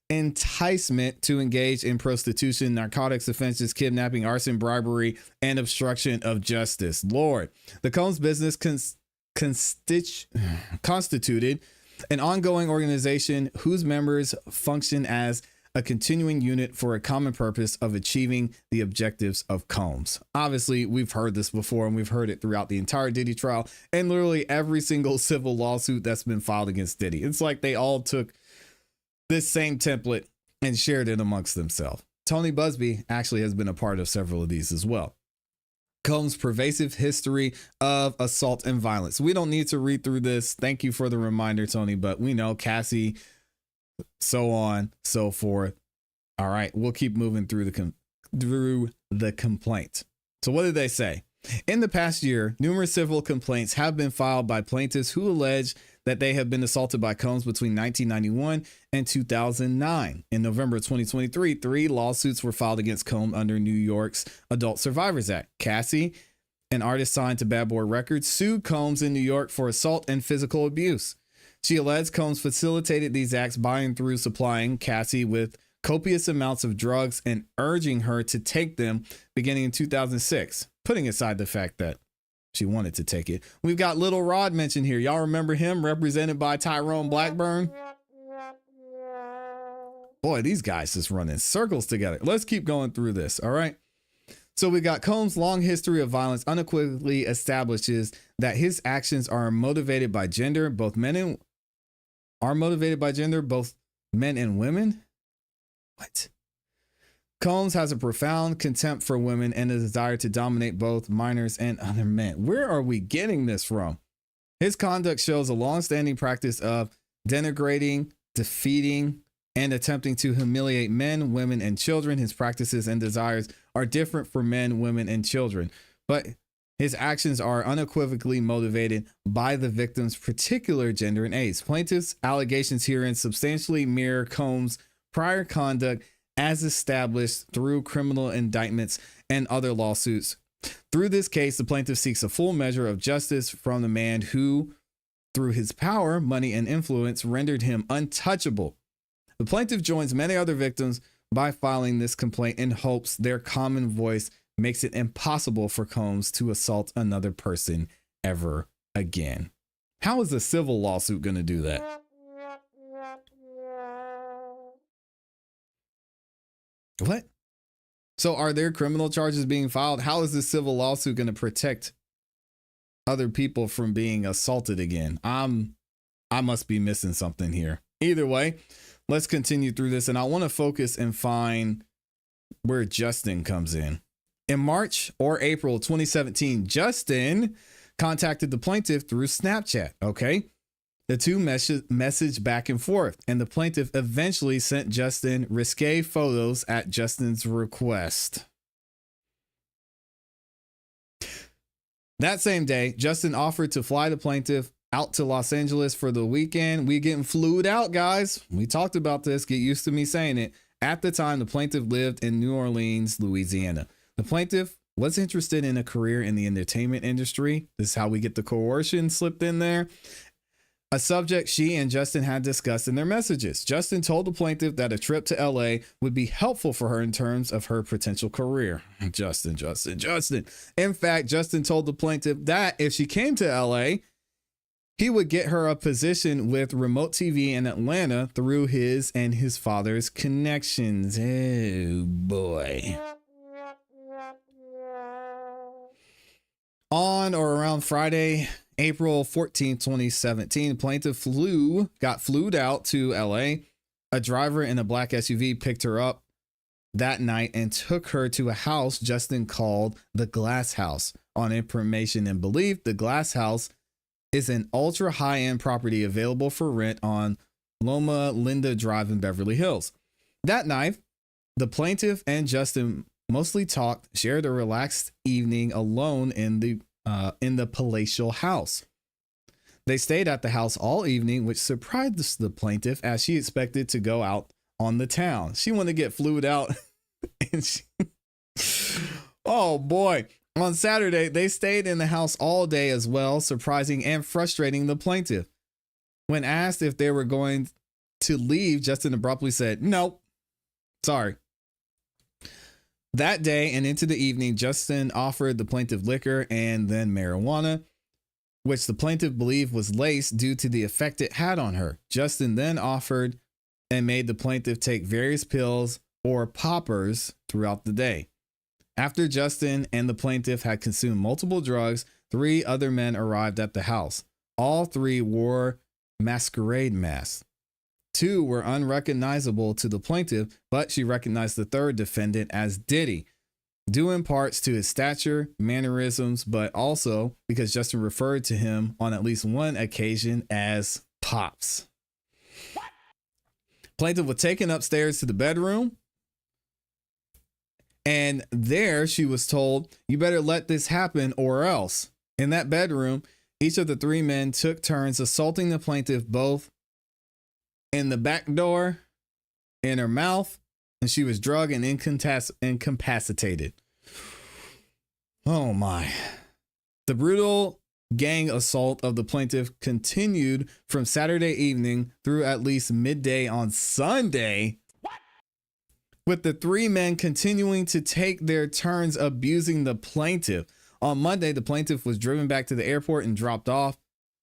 Speaker 1: enticement to engage in prostitution, narcotics offenses, kidnapping, arson, bribery, and obstruction of justice. Lord, the Combs business constituted an ongoing organization whose members function as a continuing unit for a common purpose of achieving the objectives of Combs. Obviously, we've heard this before, and we've heard it throughout the entire Diddy trial and literally every single civil lawsuit that's been filed against Diddy. It's like they all took this same template and shared it amongst themselves. Tony Busby actually has been a part of several of these as well. Combs' pervasive history of assault and violence. We don't need to read through this. Thank you for the reminder, Tony, but we know ClassE, so on, so forth. All right, we'll keep moving through the complaint. So what did they say? In the past year, numerous civil complaints have been filed by plaintiffs who allege that they have been assaulted by Combs between 1991 and 2009. In November 2023, 3 lawsuits were filed against Combs under New York's Adult Survivors Act. ClassE, an artist signed to Bad Boy Records, sued Combs in New York for assault and physical abuse. She alleged Combs facilitated these acts by and through supplying ClassE with copious amounts of drugs and urging her to take them beginning in 2006. Putting aside the fact that she wanted to take it. We've got Little Rod mentioned here. Y'all remember him, represented by Tyrone Blackburn? Boy, these guys just running circles together. Let's keep going through this, all right? So we got Combs' long history of violence unequivocally establishes that his actions are motivated by gender, both men and women. What? Combs has a profound contempt for women and a desire to dominate both minors and other men. Where are we getting this from? His conduct shows a long-standing practice of denigrating, defeating, and attempting to humiliate men, women, and children. His practices and desires are different for men, women, and children, but his actions are unequivocally motivated by the victim's particular gender and age. Plaintiff's allegations herein substantially mirror Combs' prior conduct as established through criminal indictments and other lawsuits. Through this case, the plaintiff seeks a full measure of justice from the man who, through his power, money, and influence, rendered him untouchable. The plaintiff joins many other victims by filing this complaint in hopes their common voice makes it impossible for Combs to assault another person ever again. How is a civil lawsuit going to do that? What? So are there criminal charges being filed? How is this civil lawsuit going to protect other people from being assaulted again? I must be missing something here. Either way, let's continue through this. And I want to focus and find where Justin comes in. In March or April 2017, Justin contacted the plaintiff through Snapchat. Okay. The two messaged back and forth, and the plaintiff eventually sent Justin risque photos at Justin's request. That same day, Justin offered to fly the plaintiff out to Los Angeles for the weekend. We getting flued out, guys. We talked about this. Get used to me saying it. At the time, the plaintiff lived in New Orleans, Louisiana. The plaintiff was interested in a career in the entertainment industry. This is how we get the coercion slipped in there. A subject she and Justin had discussed in their messages. Justin told the plaintiff that a trip to LA would be helpful for her in terms of her potential career. Justin. In fact, Justin told the plaintiff that if she came to LA, he would get her a position with remote TV in Atlanta through his and his father's connections. Oh boy. On or around Friday, April 14, 2017, plaintiff got flued out to LA. A driver in a black SUV picked her up that night and took her to a house Justin called the Glass House. On information and belief, the Glass House is an ultra high-end property available for rent on Loma Linda Drive in Beverly Hills. That night, the plaintiff and Justin mostly talked, shared a relaxed evening alone in the palatial house. They stayed at the house all evening, which surprised the plaintiff as she expected to go out on the town. She wanted to get flued out. Oh boy. On Saturday, they stayed in the house all day as well, surprising and frustrating the plaintiff. When asked if they were going to leave, Justin abruptly said, "Nope, sorry." That day and into the evening, Justin offered the plaintiff liquor and then marijuana, which the plaintiff believed was laced due to the effect it had on her. Justin then offered and made the plaintiff take various pills or poppers throughout the day. After Justin and the plaintiff had consumed multiple drugs, 3 other men arrived at the house. All 3 wore masquerade masks. 2 were unrecognizable to the plaintiff, but she recognized the 3rd defendant as Diddy, due in parts to his stature, mannerisms, but also because Justin referred to him on at least one occasion as Pops. Plaintiff was taken upstairs to the bedroom And there she was told, you better let this happen or else. In that bedroom, each of the three men took turns assaulting the plaintiff both in the back door, in her mouth, and she was drugged and incapacitated. Oh my. The brutal gang assault of the plaintiff continued from Saturday evening through at least midday on Sunday. What? With the three men continuing to take their turns abusing the plaintiff. On Monday, the plaintiff was driven back to the airport and dropped off.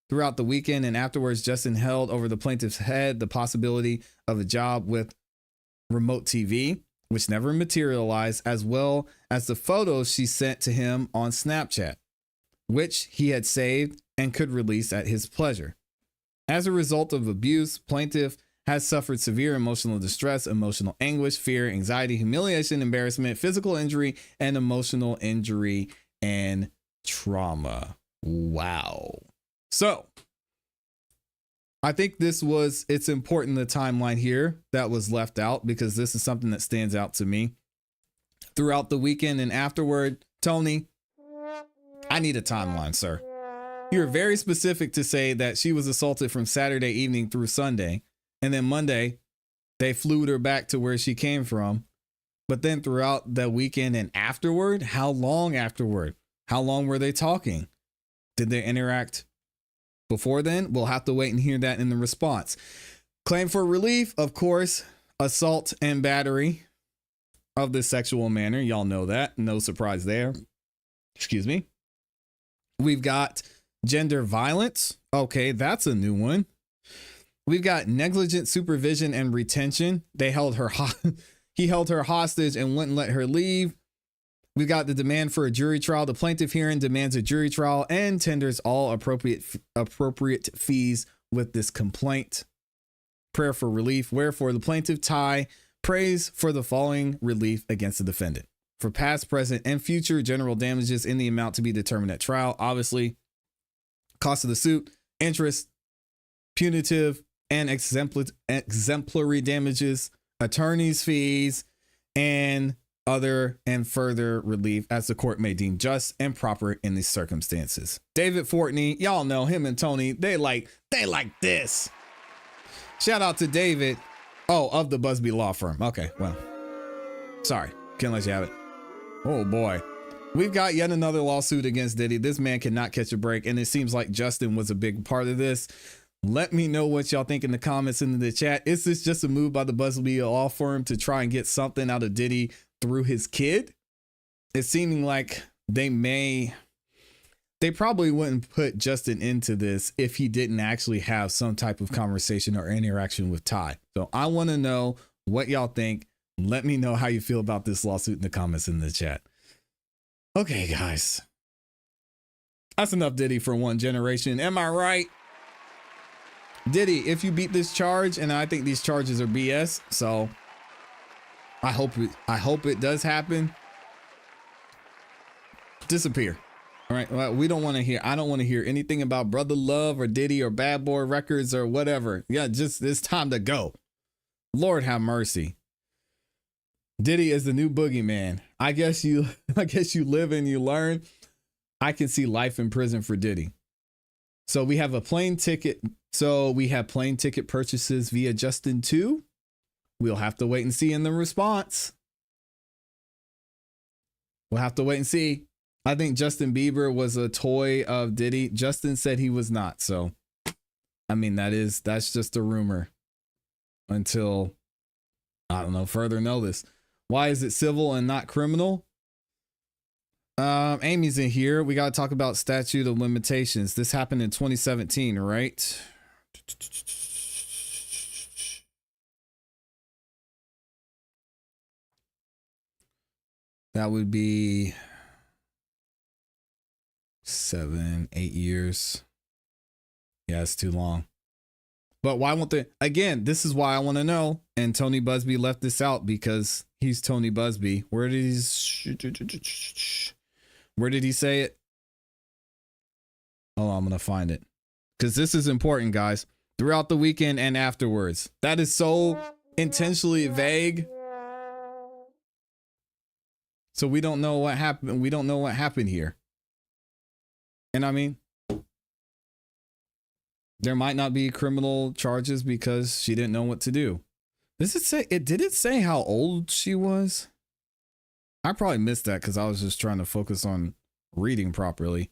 Speaker 1: Throughout the weekend and afterwards, Justin held over the plaintiff's head the possibility of a job with remote TV, which never materialized, as well as the photos she sent to him on Snapchat, which he had saved and could release at his pleasure. As a result of abuse, plaintiff has suffered severe emotional distress, emotional anguish, fear, anxiety, humiliation, embarrassment, physical injury, and emotional injury and trauma. Wow. So I think it's important, the timeline here that was left out, because this is something that stands out to me. Throughout the weekend and afterward, Tony, I need a timeline, sir. You're very specific to say that she was assaulted from Saturday evening through Sunday, and then Monday they flew her back to where she came from. But then throughout the weekend and afterward, how long afterward? How long were they talking? Did they interact before then? We'll have to wait and hear that in the response. Claim for relief, of course, assault and battery of this sexual manner. Y'all know that. No surprise there. Excuse me. We've got gender violence. Okay, that's a new one. We've got negligent supervision and retention. They held her he held her hostage and wouldn't let her leave. We've got the demand for a jury trial. The plaintiff herein demands a jury trial and tenders all appropriate fees with this complaint. Prayer for relief. Wherefore the plaintiff Ty prays for the following relief against the defendant: for past, present, and future general damages in the amount to be determined at trial. Obviously, cost of the suit, interest, punitive and exemplary damages, attorney's fees, and other and further relief as the court may deem just and proper in these circumstances. David Fortney, y'all know him and Tony, they like this. Shout out to David. Oh, of the Busby Law Firm. Okay, well, sorry, can't let you have it. Oh boy. We've got yet another lawsuit against Diddy. This man cannot catch a break, and it seems like Justin was a big part of this. Let me know what y'all think in the comments in the chat. Is this just a move by the Busby Law Firm to try and get something out of Diddy through his kid? It's seeming like they probably wouldn't put Justin into this if he didn't actually have some type of conversation or interaction with Ty. So I want to know what y'all think. Let me know how you feel about this lawsuit in the comments in the chat. Okay, guys. That's enough Diddy for one generation. Am I right? Diddy, if you beat this charge, and I think these charges are BS, so I hope it does happen. Disappear. All right. Well, I don't want to hear anything about Brother Love or Diddy or Bad Boy Records or whatever. Yeah, just it's time to go. Lord have mercy. Diddy is the new boogeyman. I guess you live and you learn. I can see life in prison for Diddy. So we have plane ticket purchases via Justin too. We'll have to wait and see in the response. We'll have to wait and see. I think Justin Bieber was a toy of Diddy. Justin said he was not. So, I mean, that's just a rumor until, I don't know, further notice. Why is it civil and not criminal? Amy's in here. We got to talk about statute of limitations. This happened in 2017, right? That would be 7, 8 years. Yeah, it's too long. But why won't they? Again, this is why I want to know. And Tony Busby left this out because he's Tony Busby. Where did he say it? Oh, I'm going to find it. Because this is important, guys. Throughout the weekend and afterwards. That is so intentionally vague. So we don't know what happened. We don't know what happened here. And I mean, there might not be criminal charges because she didn't know what to do. Does it say it? Did it say how old she was? I probably missed that because I was just trying to focus on reading properly.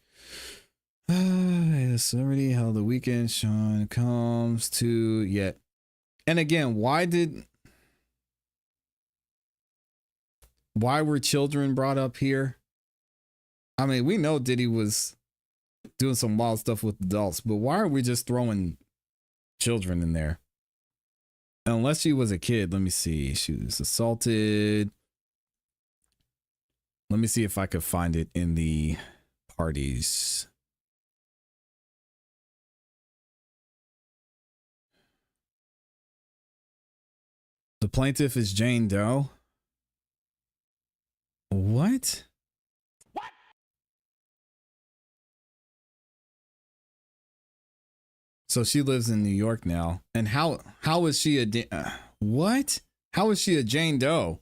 Speaker 1: It's already how the weekend Sean comes to yet. And again, why were children brought up here? I mean, we know Diddy was doing some wild stuff with adults, but why are we just throwing children in there? Unless she was a kid. Let me see. She was assaulted. Let me see if I could find it in the parties. The plaintiff is Jane Doe. What? So she lives in New York now. And how is she what? How is she a Jane Doe?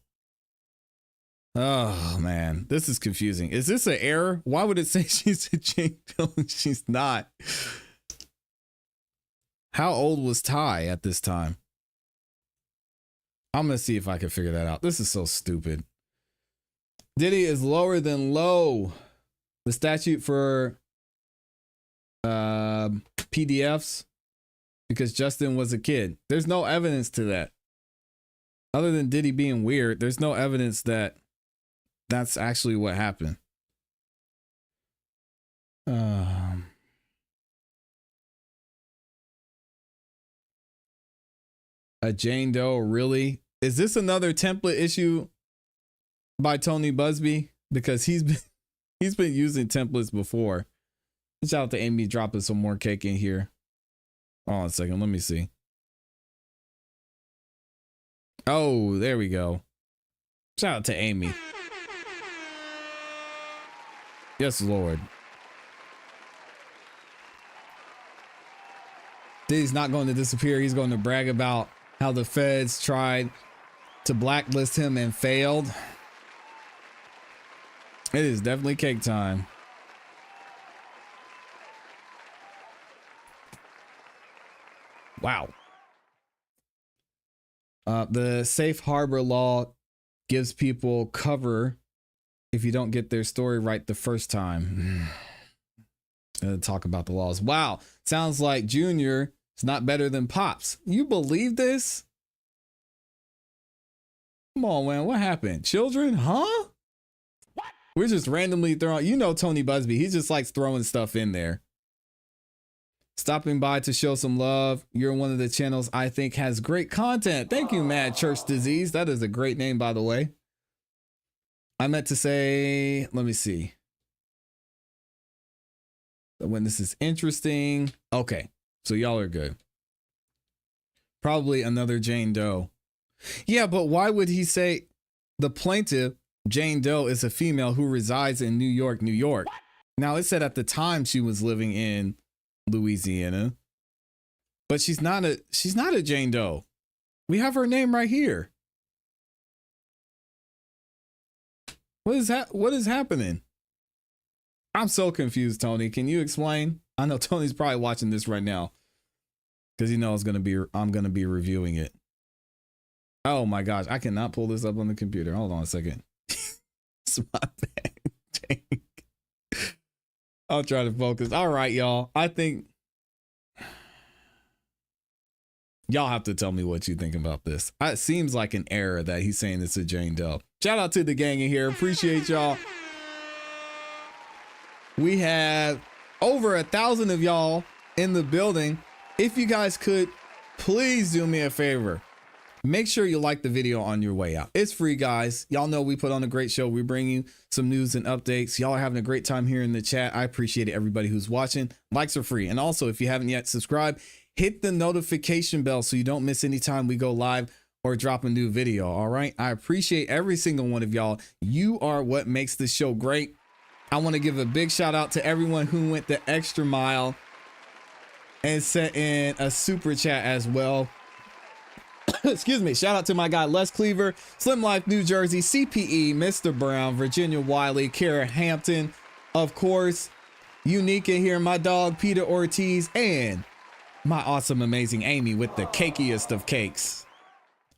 Speaker 1: Oh man, this is confusing. Is this an error? Why would it say she's a Jane Doe and she's not? How old was Ty at this time? I'm gonna see if I can figure that out. This is so stupid. Diddy is lower than low. The statute for PDFs because Justin was a kid. There's no evidence to that. Other than Diddy being weird, there's no evidence that that's actually what happened. A Jane Doe, really? Is this another template issue by Tony Busby? Because he's been using templates before. Shout out to Amy dropping some more cake in here. Hold on a second, let me see. Oh, there we go. Shout out to Amy. Yes, Lord. Diddy's not going to disappear. He's going to brag about how the feds tried to blacklist him and failed. It is definitely cake time. Wow. The safe harbor law gives people cover if you don't get their story right the first time. Talk about the laws. Wow. Sounds like Junior is not better than Pops. You believe this? Come on, man. What happened? Children? Huh? What? We're just randomly throwing, you know, Tony Busby. He just likes throwing stuff in there. Stopping by to show some love. You're one of the channels I think has great content. Thank you, Mad Church Disease. That is a great name, by the way. I meant to say, let me see. When this is interesting. Okay, so y'all are good. Probably another Jane Doe. Yeah, but why would he say the plaintiff, Jane Doe, is a female who resides in New York, New York? Now, it said at the time she was living in Louisiana, but she's not a Jane Doe. We have her name right here. What is happening? I'm so confused, Tony. Can you explain? I know Tony's probably watching this right now because he knows I'm gonna be reviewing it. Oh my gosh, I cannot pull this up on the computer. Hold on a second. It's my bad. I'll try to focus. All right, y'all. I think y'all have to tell me what you think about this. It seems like an error that he's saying it's a Jane Doe. Shout out to the gang in here. Appreciate y'all. We have over 1,000 of y'all in the building. If you guys could, please do me a favor. Make sure you like the video on your way out. It's free, guys. Y'all know we put on a great show. We bring you some news and updates. Y'all are having a great time here in the chat. I appreciate it, everybody who's watching. Likes are free. And also, if you haven't yet subscribed, hit the notification bell so you don't miss any time we go live or drop a new video. All right. I appreciate every single one of y'all. You are what makes this show great. I want to give a big shout out to everyone who went the extra mile and sent in a super chat as well. Excuse me. Shout out to my guy Les Cleaver, Slim Life New Jersey, CPE, Mr. Brown, Virginia Wiley, Kara Hampton, of course, Unique in here, my dog Peter Ortiz, and my awesome, amazing Amy with the cakiest of cakes.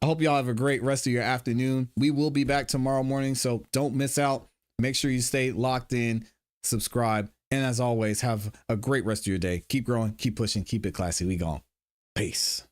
Speaker 1: I hope y'all have a great rest of your afternoon. We will be back tomorrow morning, so don't miss out. Make sure you stay locked in, subscribe, and as always, have a great rest of your day. Keep growing, keep pushing, keep it classy. We gone. Peace.